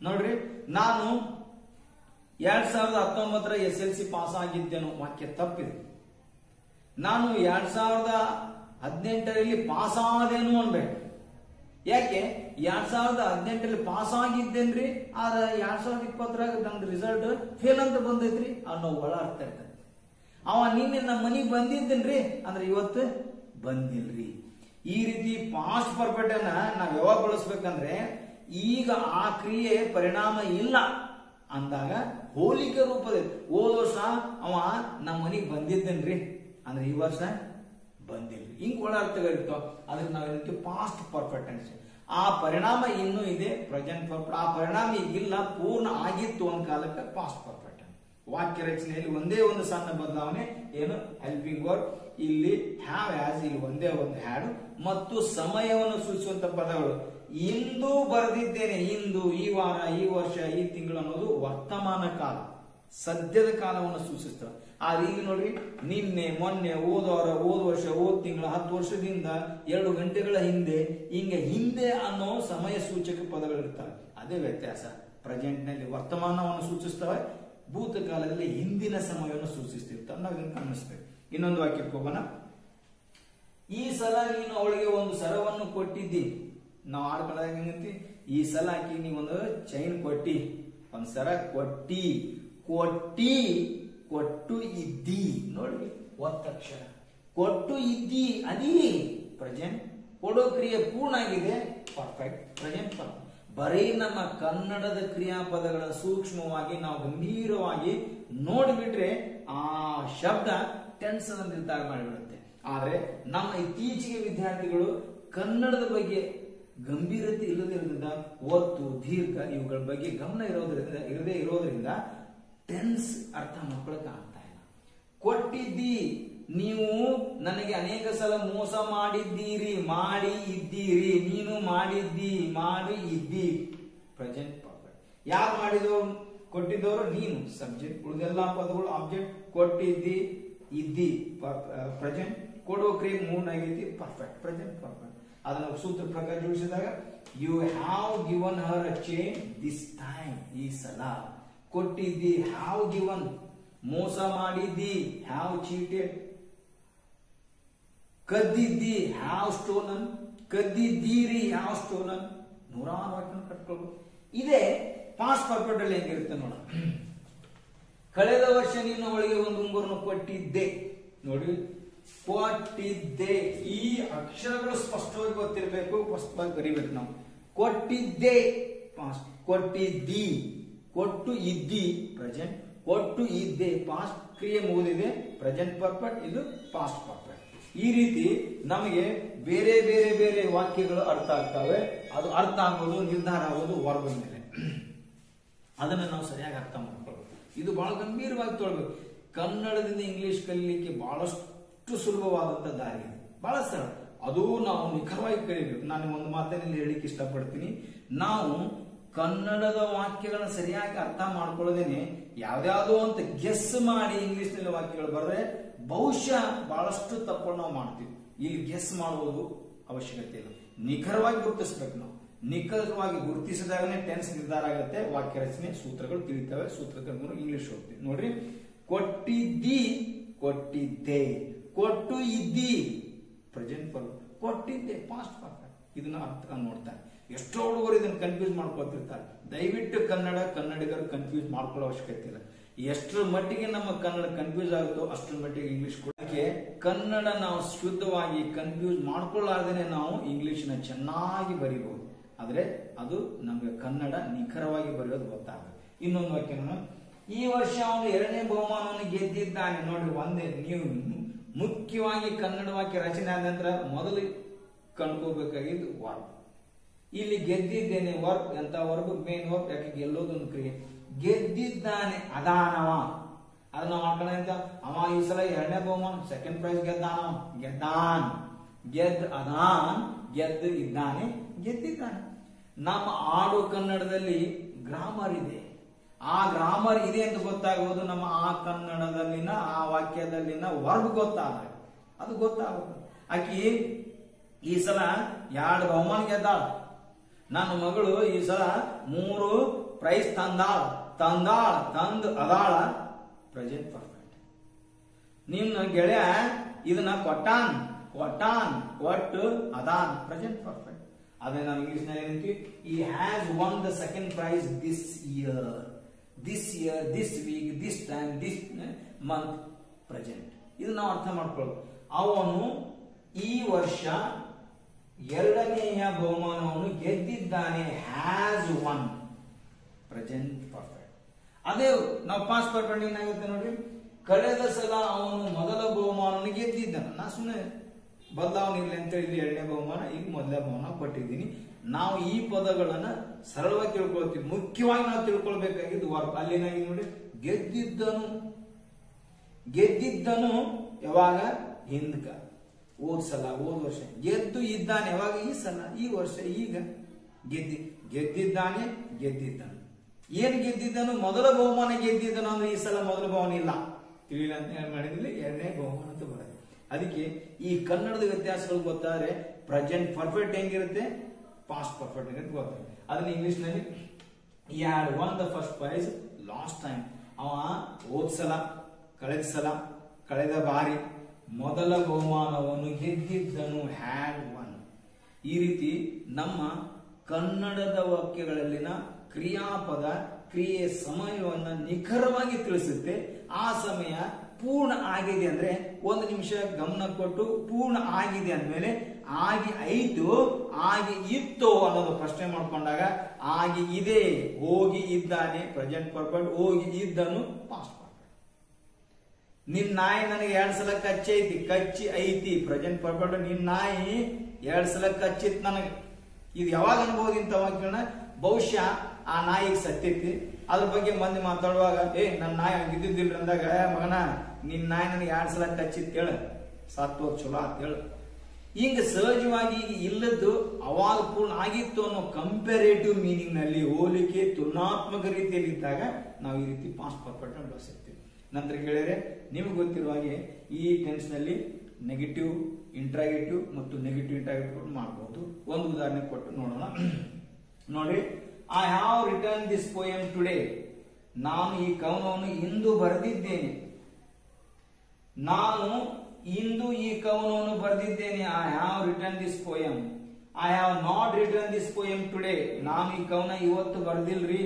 ನೋಡ್ರಿ. ನಾನು 2019 SLC ಪಾಸ್ ಆಗಿದ್ದೇನು, ವಾಕ್ಯ ತಪ್ಪಿದೆ. ನಾನು 2018 ಪಾಸ್ ಆದೇನು ಅನ್ಬೇಕು. ಯಾಕೆ 2018 ಪಾಸ್ ಆಗಿದ್ದೇನ್ರಿ, ಆದ್ರೆ 2020 ನಂದು ರಿಸಲ್ಟ್ ಫೇಲ್ ಅಂತ ಬಂದೈತ್ರಿ ಅನ್ನೋ ಒಳ ಅರ್ಥ ಇರ್ತದೆ. ಅವ ನಿನ್ನೆ ನಮ್ಮ ಮನೆಗೆ ಬಂದಿದ್ದೇನ್ರಿ ಅಂದ್ರೆ ಇವತ್ತು ಬಂದಿಲ್ರಿ. ಈ ರೀತಿ ಪಾಸ್ಟ್ ಪರ್ಫೆಕ್ಟ್ ಅನ್ನ ನಾವ್ ಯಾವಾಗ ಬಳಸ್ಬೇಕಂದ್ರೆ, ಈಗ ಆ ಕ್ರಿಯೆ ಪರಿಣಾಮ ಇಲ್ಲ ಅಂದಾಗ ಹೋಲಿಕೆ ರೂಪದಲ್ಲಿ ಹೋದ ವರ್ಷ ಅವ ನಮ್ಮ ಮನೆಗೆ ಬಂದಿದ್ದೇನ್ರಿ ಅಂದ್ರೆ ಈ ವರ್ಷ ಬಂದಿಲ್ರಿ. ಹಿಂಗ್ ಒಳ ಅರ್ಥಗಳಿರ್ತಾವ. ಅದಕ್ಕೆ ನಾವೇನಂತೀವಿ ಪಾಸ್ಟ್ ಪರ್ಫೆಕ್ಟ್ ಅನ್ಸ್. ಆ ಪರಿಣಾಮ ಇನ್ನೂ ಇದೆ, ಪ್ರೆಸೆಂಟ್ ಪರ್ಫೆಕ್ಟ್. ಆ ಪರಿಣಾಮ ಈಗಿಲ್ಲ, ಪೂರ್ಣ ಆಗಿತ್ತು ಒಂದ್ ಕಾಲಕ್ಕೆ ಪಾಸ್ಟ್ ಪರ್ಫೆಕ್ಟ್. ವಾಕ್ಯ ರಚನೆಯಲ್ಲಿ ಒಂದೇ ಒಂದು ಸಣ್ಣ ಬದಲಾವಣೆ ಏನು, ಹೆಲ್ಪಿಂಗ್ ವರ್ಡ್. ಇಲ್ಲಿ ಹ್ಯಾವ್ ಆಸ್, ಇಲ್ಲಿ ಒಂದೇ ಒಂದು ಹ್ಯಾಡ್. ಮತ್ತು ಸಮಯವನ್ನು ಸೂಚಿಸುವಂತ ಪದಗಳು ಇಂದು ಬರೆದಿದ್ದೇನೆ, ಇಂದು, ಈ ವಾರ, ಈ ವರ್ಷ, ಈ ತಿಂಗಳು ಅನ್ನೋದು ವರ್ತಮಾನ ಕಾಲ, ಸದ್ಯದ ಕಾಲವನ್ನು ಸೂಚಿಸ್ತವೆ. ಆದ್ರೆ ಈಗ ನೋಡ್ರಿ, ನಿನ್ನೆ, ಮೊನ್ನೆ, ಹೋದವಾರ, ಹೋದ ವರ್ಷ, ಹೋದ ತಿಂಗಳ, 10 ವರ್ಷದಿಂದ, 2 ಗಂಟೆಗಳ ಹಿಂದೆ, ಹಿಂಗೆ ಹಿಂದೆ ಅನ್ನೋ ಸಮಯ ಸೂಚಕ ಪದಗಳಿರ್ತವೆ. ಅದೇ ವ್ಯತ್ಯಾಸ. ಪ್ರೆಸೆಂಟ್ ನಲ್ಲಿ ವರ್ತಮಾನವನ್ನು ಸೂಚಿಸ್ತವೆ, ಭೂತಕಾಲದಲ್ಲಿ ಹಿಂದಿನ ಸಮಯವನ್ನು ಸೂಚಿಸ್ತಿರ್ತಾವೆ. ನಾವು ಇದನ್ನು ಗಮನಿಸ್ಬೇಕು. ಇನ್ನೊಂದು ವಾಕ್ಯಕ್ಕೆ ಹೋಗೋಣ. ಈ ಸಲ ನೀನು ಅವಳಿಗೆ ಒಂದು ಸರವನ್ನು ಕೊಟ್ಟಿದ್ದಿ. ನಾವು ಆಡ್ಕೊಳ್ಳೋದಾಗ ಹೆಂಗಂತಿ, ಈ ಸಲ ಆಕಿ ನೀವೊಂದು ಚೈನ್ ಕೊಟ್ಟಿ, ಒಂದ್ ಸರ ಕೊಟ್ಟಿ, ಕೊಟ್ಟಿ, ಕೊಟ್ಟು ಇದ್ದಿ. ನೋಡಿ ಒತ್ತಕ್ಷರ, ಕೊಟ್ಟು ಇದ್ದಿ, ಅದಿ ಪ್ರೆಸೆಂಟ್. ಕೊಡೋ ಕ್ರಿಯೆ ಪೂರ್ಣ ಆಗಿದೆ, ಪರ್ಫೆಕ್ಟ್, ಪ್ರೆಸೆಂಟ್ ಪರ್ಫೆಕ್ಟ್. ಬರೀ ನಮ್ಮ ಕನ್ನಡದ ಕ್ರಿಯಾಪದಗಳ ಸೂಕ್ಷ್ಮವಾಗಿ ನಾವು ಗಂಭೀರವಾಗಿ ನೋಡಿಬಿಟ್ರೆ ಆ ಶಬ್ದ ಟೆನ್ಸ್ ಅನ್ನು ನಿರ್ಧಾರ ಮಾಡಿಬಿಡುತ್ತೆ. ಆದ್ರೆ ನಮ್ಮ ಇತ್ತೀಚೆಗೆ ವಿದ್ಯಾರ್ಥಿಗಳು ಕನ್ನಡದ ಬಗ್ಗೆ ಗಂಭೀರತೆ ಇಲ್ಲದಿರೋದ್ರಿಂದ, ಒತ್ತು, ದೀರ್ಘ ಇವುಗಳ ಬಗ್ಗೆ ಗಮನ ಇರದೇ ಇರೋದ್ರಿಂದ ಟೆನ್ಸ್ ಅರ್ಥ ಮಾಡ್ಕೊಳಕ್ ಆಗ್ತಾ ಇಲ್ಲ. ಕೊಟ್ಟಿದ್ದಿ, ನೀವು ನನಗೆ ಅನೇಕ ಸಲ ಮೋಸ ಮಾಡಿದ್ದೀರಿ, ಮಾಡಿ ಇದ್ದೀರಿ, ನೀನು ಮಾಡಿದ್ದಿ, ಮಾಡಿ ಇದ್ದಿ, ಪ್ರೆಸೆಂಟ್ ಪರ್ಫೆಕ್ಟ್. ಯಾರು ಮಾಡಿದವರು? ಕೊಟ್ಟಿದ್ದವರು ನೀನು, ಸಬ್ಜೆಕ್ಟ್. ಉಳಿದೆಲ್ಲ ಪದಗಳು ಆಬ್ಜೆಕ್ಟ್. ಕೊಟ್ಟಿದ್ದಿ, ಇದ್ದಿ, ಪ್ರೆಸೆಂಟ್. ಕೊಡೋ ಕ್ರಿಯೆ ಮೂರ್ನಾಗೈತಿ, ಪರ್ಫೆಕ್ಟ್, ಪ್ರೆಸೆಂಟ್ ಪರ್ಫೆಕ್ಟ್. ಅದನ್ನ ಸೂತ್ರ ಪ್ರಕಾರ ಜೋಡಿಸಿದಾಗ you have given her a chain this time, ಈ ಸಲ. ಕೊಟ್ಟಿದ್ದಿ, ಹ್ಯಾವ್ ಗಿವನ್. ಮೋಸ ಮಾಡಿದ್ದಿ, ಹ್ಯಾವ್ ಚೀಟೆಡ್. ಕದ್ದಿದ್ದಿ, ಹ್ಯಾವ್ ಸ್ಟೋಲನ್. ಕದ್ದಿದ್ದೀರಿ, ಹ್ಯಾವ್ ಸ್ಟೋಲನ್. 100 ವಾಕ್ಯ ಕಟ್ಕೊಳ್ಬೇಕು. ಇದೇ ಪಾಸ್ಟ್ ಪರ್ಫೆಕ್ಟ್ ಅಲ್ಲಿ ಹೆಂಗಿರುತ್ತೆ ನೋಡ. ಕಳೆದ ವರ್ಷ ನೀನು ಅವಳಿಗೆ ಒಂದು ಉಂಗುರನ್ನು ಕೊಟ್ಟಿದ್ದೆ. ನೋಡಿ, ಕೊಟ್ಟಿದ್ದೆ. ಈ ಅಕ್ಷರಗಳು ಸ್ಪಷ್ಟವಾಗಿ ಗೊತ್ತಿರಬೇಕು, ಸ್ಪಷ್ಟವಾಗಿ ಬರೀಬೇಕು ನಾವು. ಕೊಟ್ಟಿದ್ದೆ ಪಾಸ್ಟ್, ಕೊಟ್ಟಿದ್ದಿ, ಕೊಟ್ಟು ಇದ್ದಿ ಪ್ರೆಸೆಂಟ್, ಕೊಟ್ಟು ಇದ್ದೆ ಪಾಸ್ಟ್. ಕ್ರಿಯೆ ಮುಗಿದಿದೆ, ಪ್ರೆಸೆಂಟ್ ಪರ್ಫೆಕ್ಟ್, ಇದು ಪಾಸ್ಟ್ ಪರ್ಫೆಕ್ಟ್. ಈ ರೀತಿ ನಮಗೆ ಬೇರೆ ಬೇರೆ ಬೇರೆ ವಾಕ್ಯಗಳು ಅರ್ಥ ಆಗ್ತವೆ. ಅದು ಅರ್ಥ ಆಗೋದು, ನಿರ್ಧಾರ ಆಗೋದು ವರ್ಗದ ಮೇಲೆ. ಅದನ್ನ ನಾವು ಸರಿಯಾಗಿ ಅರ್ಥ ಮಾಡ್ಕೊಳ್ಬೇಕು. ಇದು ಬಹಳ ಗಂಭೀರವಾಗಿ ತೊಳ್ಬೇಕು. ಕನ್ನಡದಿಂದ ಇಂಗ್ಲಿಷ್ ಕಲಿಲಿಕ್ಕೆ ಬಹಳಷ್ಟು ಸುಲಭವಾದಂತ ದಾರಿ ಇದೆ, ಬಹಳ ಸರಳ. ಅದು ನಾವು ನಿಖರವಾಗಿ ಕಲಿಬೇಕು. ನಾನು ಒಂದು ಮಾತಿನಲ್ಲಿ ಹೇಳಿಕ್ಕೆ ಇಷ್ಟಪಡ್ತೀನಿ, ನಾವು ಕನ್ನಡದ ವಾಕ್ಯಗಳನ್ನ ಸರಿಯಾಗಿ ಅರ್ಥ ಮಾಡ್ಕೊಳ್ಳೋದೇನೆ ಯಾವ್ದಾವುದೋ ಅಂತ ಗೆಸ್ ಮಾಡಿ ಇಂಗ್ಲಿಷ್ ನಲ್ಲಿ ವಾಕ್ಯಗಳು ಬರೆದ್ರೆ ಬಹುಶಃ ಬಹಳಷ್ಟು ತಪ್ಪನ್ನು ನಾವು ಮಾಡ್ತೀವಿ. ಇಲ್ಲಿ ಗೆಸ್ ಮಾಡುವುದು ಅವಶ್ಯಕತೆ ಇಲ್ಲ, ನಿಖರವಾಗಿ ಗುರುತಿಸ್ಬೇಕು. ನಾವು ನಿಖರವಾಗಿ ಗುರುತಿಸಿದಾಗನೇ ಟೆನ್ಸ್ ನಿರ್ಧಾರ ಆಗುತ್ತೆ, ವಾಕ್ಯ ರಚನೆ ಸೂತ್ರಗಳು ತಿಳಿತವೆ. ಸೂತ್ರಗಳು ಇಂಗ್ಲಿಷ್ ಹೋಗ್ತೀವಿ ನೋಡ್ರಿ. ಕೊಟ್ಟಿದ್ದಿ, ಕೊಟ್ಟಿದ್ದೆ. ಕೊಟ್ಟು ಇದ್ದಿ, ಪ್ರೆಸೆಂಟ್ ಪರ್ಫೆಕ್ಟ್. ಕೊಟ್ಟಿದ್ದೆ ಪಾಸ್ಟ್ ಪರ್ಫೆಕ್ಟ್. ಇದನ್ನ ಅರ್ಥ ನೋಡ್ತಾರೆ. ಎಷ್ಟೋ ಹುಡುಗರು ಇದನ್ನ ಕನ್ಫ್ಯೂಸ್ ಮಾಡ್ಕೊಳ್ತಿರ್ತಾರೆ. ದಯವಿಟ್ಟು ಕನ್ನಡಿಗರು ಕನ್ಫ್ಯೂಸ್ ಮಾಡ್ಕೊಳ್ಳೋ ಅವಶ್ಯಕತೆ ಇಲ್ಲ. ಎಷ್ಟರ ಮಟ್ಟಿಗೆ ನಮ್ಮ ಕನ್ನಡ ಕನ್ಫ್ಯೂಸ್ ಆಗುತ್ತೋ ಅಷ್ಟರ ಮಟ್ಟಿಗೆ ಇಂಗ್ಲಿಷ್ ಕೂಡ. ಕನ್ನಡ ನಾವು ಶುದ್ಧವಾಗಿ ಕನ್ಫ್ಯೂಸ್ ಮಾಡ್ಕೊಳ್ಳಾರ್ದೇನೆ ನಾವು ಇಂಗ್ಲಿಷ್ನ ಚೆನ್ನಾಗಿ ಬರೀಬಹುದು. ಆದ್ರೆ ಅದು ನಮ್ಗೆ ಕನ್ನಡ ನಿಖರವಾಗಿ ಬರೆಯೋದು ಗೊತ್ತಾಗುತ್ತೆ. ಇನ್ನೊಂದು ವಾಕ್ಯ, ಈ ವರ್ಷ ಅವನು 2ನೇ ಬಹುಮಾನವನ್ನು ಗೆದ್ದಿದ್ದಾನೆ. ನೋಡ್ರಿ, ಒಂದೇ ನೀವು ಮುಖ್ಯವಾಗಿ ಕನ್ನಡ ವಾಕ್ಯ ರಚನೆ ಆದ ನಂತರ ಮೊದಲು ಕಂಡ್ಕೋಬೇಕಾಗಿದ್ದು ವರ್ಬ್. ಇಲ್ಲಿ ಗೆದ್ದಿದ್ದೇನೆ ವರ್ಬ್ ಅಂತ ವರ್ಬ್, ಮೇನ್ ವರ್ಬ್. ಯಾಕೆ ಗೆಲ್ಲೋದೊಂದು ಕ್ರಿಯೆ. ಗೆದ್ದಿದ್ದಾನೆ ಅದಾನವ, ಅದನ್ನ ಮಾಡ್ಕೊಂಡ ಅಂತ ಅವ ಈ ಸಲ 2ನೇ ಬಹುಮಾನ ಸೆಕೆಂಡ್ ಪ್ರೈಸ್ ಗೆದ್ದಾನ್. ಗೆದ್ದ ಅದಾನ್, ಗೆದ್ದ ಇದ್ದಾನೆ, ಗೆದ್ದಿದ್ದಾನೆ. ನಮ್ಮ ಆಡು ಕನ್ನಡದಲ್ಲಿ ಗ್ರಾಮರ್ ಇದೆ. ಆ ಗ್ರಾಮರ್ ಇದೆ ಅಂತ ಗೊತ್ತಾಗುವುದು ನಮ್ಮ ಆ ಕನ್ನಡದಲ್ಲಿನ ಆ ವಾಕ್ಯದಲ್ಲಿನ ವರ್ಬ್ ಗೊತ್ತಾಗ, ಅದು ಗೊತ್ತಾಗುತ್ತೆ. ಆಕಿ ಈ ಸಲ 2 ಬಹುಮಾನ ಗೆದ್ದಾಳ. ನನ್ನ ಮಗಳು ಈ ಸಲ 3 ಪ್ರೈಸ್ ತಂದಾಳ. ತಂದು ಅದಾಳ, ಪ್ರೆಸೆಂಟ್ ಪರ್ಫೆಕ್ಟ್. ನಿನ್ನ ಗೆಳೆಯ ಇದನ್ನ ಕೊಟ್ಟಾನ್, ಕೊಟ್ಟು ಅದಾನ್, ಪ್ರೆಸೆಂಟ್ ಪರ್ಫೆಕ್ಟ್. ಅದೇ ನಾವು ಇಂಗ್ಲಿಷ್ ನಲ್ಲಿ ಏನಂತೀವಿ, ಈ has won the second prize this year, this week, this time, this month, present. ಇದು ನಾವು ಅರ್ಥ ಮಾಡ್ಕೊಳ್ಳೋದು. ಅವನು ಈ ವರ್ಷ 2ನೇಯ ಬಹುಮಾನವನ್ನು ಗೆದ್ದಿದ್ದಾನೆ. Has won, present perfect. ಅದೇ ನಾವು ಪಾಸ್ಟ್ ಪರ್ಫೆಕ್ಟ್ ಏನಾಗುತ್ತೆ ನೋಡ್ರಿ, ಕಳೆದ ಸಲ ಅವನು ಮೊದಲ ಬಹುಮಾನವನ್ನು ಗೆದ್ದಿದ್ದಾನೆ. ನಾ ಸುಮ್ಮನೆ ಬದಲಾವಣೆ ಅಂತ ಹೇಳಿ 2ನೇ ಬಹುಮಾನ, ಈಗ 1ನೇ ಬಹುಮಾನ ಕೊಟ್ಟಿದ್ದೀನಿ. ನಾವು ಈ ಪದಗಳನ್ನ ಸರಳವಾಗಿ ತಿಳ್ಕೊಳ್ತೀವಿ. ಮುಖ್ಯವಾಗಿ ನಾವು ತಿಳ್ಕೊಳ್ಬೇಕಾಗಿದ್ದು ವರ್ಬ್. ಅಲ್ಲೇನಾಗಿ ನೋಡಿ, ಗೆದ್ದಿದ್ದನು ಯಾವಾಗ, ಹಿಂದಕ, ಹೋದ ಸಲ, ಹೋದ ವರ್ಷ. ಗೆದ್ದು ಇದ್ದಾನೆ ಯಾವಾಗ, ಈ ಸಲ, ಈ ವರ್ಷ, ಈಗ. ಗೆದ್ದಿದ್ದಾನೆ, ಗೆದ್ದಿದ್ದನು. ಏನ್ ಗೆದ್ದಿದ್ದನು, ಮೊದಲ ಬಹುಮಾನ ಗೆದ್ದಿದ್ದನು ಅಂದ್ರೆ ಈ ಸಲ ಮೊದಲ ಬಹುಮಾನ ಇಲ್ಲ, ತಿಳಿಲ್ಲ ಅಂತ ಹೇಳಿ ಮಾಡಿದ್ವಿ, 2ನೇ ಬಹುಮಾನ ಅಂತ ಬರುತ್ತೆ. ಅದಕ್ಕೆ ಈ ಕನ್ನಡದ ವ್ಯತ್ಯಾಸಗಳು ಗೊತ್ತಾದ್ರೆ ಪ್ರೆಸೆಂಟ್ ಪರ್ಫೆಕ್ಟ್ ಹೆಂಗಿರುತ್ತೆ, ಪಾಸ್ಟ್ ಪರ್ಫೆಕ್ಟ್ ಹೆಂಗಿರುತ್ತೆ ಗೊತ್ತಾಗುತ್ತೆ. ಅದನ್ನ ಇಂಗ್ಲಿಷ್ ನಲ್ಲಿ he had won the first prize last time. ಅವ ಹೋದ ಸಲ, ಕಳೆದ ಬಾರಿ ಮೊದಲ ಬಹುಮಾನವನ್ನು ಗೆದ್ದಿದ್ದನು, ಹ್ಯಾಡ್ ಒನ್. ಈ ರೀತಿ ನಮ್ಮ ಕನ್ನಡದ ವಾಕ್ಯಗಳಲ್ಲಿನ ಕ್ರಿಯಾಪದ ಕ್ರಿಯೆ ಸಮಯವನ್ನ ನಿಖರವಾಗಿ ತಿಳಿಸುತ್ತೆ. ಆ ಸಮಯ ಪೂರ್ಣ ಆಗಿದೆ ಅಂದ್ರೆ 1 ನಿಮಿಷ ಗಮನ ಕೊಟ್ಟು ಪೂರ್ಣ ಆಗಿದೆ ಅಂದ್ಮೇಲೆ ಆಗಿ ಐತು, ಆಗಿ ಇತ್ತು ಅನ್ನೋದು ಪ್ರಶ್ನೆ ಮಾಡ್ಕೊಂಡಾಗ ಆಗಿ ಇದೆ, ಹೋಗಿ ಇದ್ದಾನೆ, ಪ್ರೆಸೆಂಟ್ ಪರ್ಫೆಕ್ಟ್. ಹೋಗಿ ಇದ್ದನು, ಪಾಸ್ಟ್ ಪರ್ಫೆಕ್ಟ್. ನಿನ್ ನಾಯಿ ನನಗೆ 2 ಸಲ ಕಚ್ಚಿ ಐತಿ, ಪ್ರೆಸೆಂಟ್ ಪರ್ಫೆಕ್ಟ್. ನಿನ್ ನಾಯಿ 2 ಸಲ ಕಚ್ಚಿತ್ ನನಗೆ. ಇದು ಯಾವಾಗ ಅನ್ಬಹುದು ಇಂಥ ವಾಕ್ಯನ, ಬಹುಶಃ ಆ ನಾಯಿಗೆ ಸತ್ತೈತಿ, ಅದ್ರ ಬಗ್ಗೆ ಮಂದಿ ಮಾತಾಡುವಾಗ ನನ್ನ ನಾಯಿ ಹಂಗಿದ್ದಿಲ್ರಿ ಅಂದಾಗ, ಮಗನ ನಿನ್ ನಾಯಿ ನನಗೆ 2 ಸಲ ಕಚ್ಚಿತ್ತೇಳ, ಸತ್ತು ಚಲೋ ಅಂತೇಳ. ಈಗ ಸಹಜವಾಗಿ ಈಗ ಇಲ್ಲದ್ದು ಅವಾಗ ಪೂರ್ಣ ಆಗಿತ್ತು ಅನ್ನೋ ಕಂಪೇರೇಟಿವ್ ಮೀನಿಂಗ್ ನಲ್ಲಿ, ಹೋಲಿಕೆ ತುಲನಾತ್ಮಕ ರೀತಿಯಲ್ಲಿ ಇದ್ದಾಗ ನಾವು ಈ ರೀತಿ ಪಾಸ್ಟ್ ಪರ್ಫೆಕ್ಟ್ ಅನ್ನು ಬಳಸುತ್ತೀವಿ. ನಂತರ ಕೇಳಿದ್ರೆ ನಿಮಗೆ ಗೊತ್ತಿರುವ ಹಾಗೆ ಈ ಟೆನ್ಸ್ ನಲ್ಲಿ ನೆಗೆಟಿವ್ ಇಂಟ್ರಾಗೇಟಿವ್ ಮತ್ತು ನೆಗೆಟಿವ್ ಇಂಟ್ರಾಗೇಟಿವ್ ಮಾಡಬಹುದು. ಒಂದು ಉದಾಹರಣೆ ಕೊಟ್ಟು ನೋಡೋಣ. ನೋಡಿ, I have written this poem today. ನಾನು ಈ ಕವನವನ್ನು ಇಂದು ಬರೆದಿದ್ದೇನೆ. ನಾನು ಇಂದು ಈ ಕವನವನ್ನು ಬರೆದಿದ್ದೇನೆ. I have written this poem. I have not written this poem today. ನಾನು ಈ ಕವನ ಇವತ್ತು ಬರೆದಿಲ್ರಿ.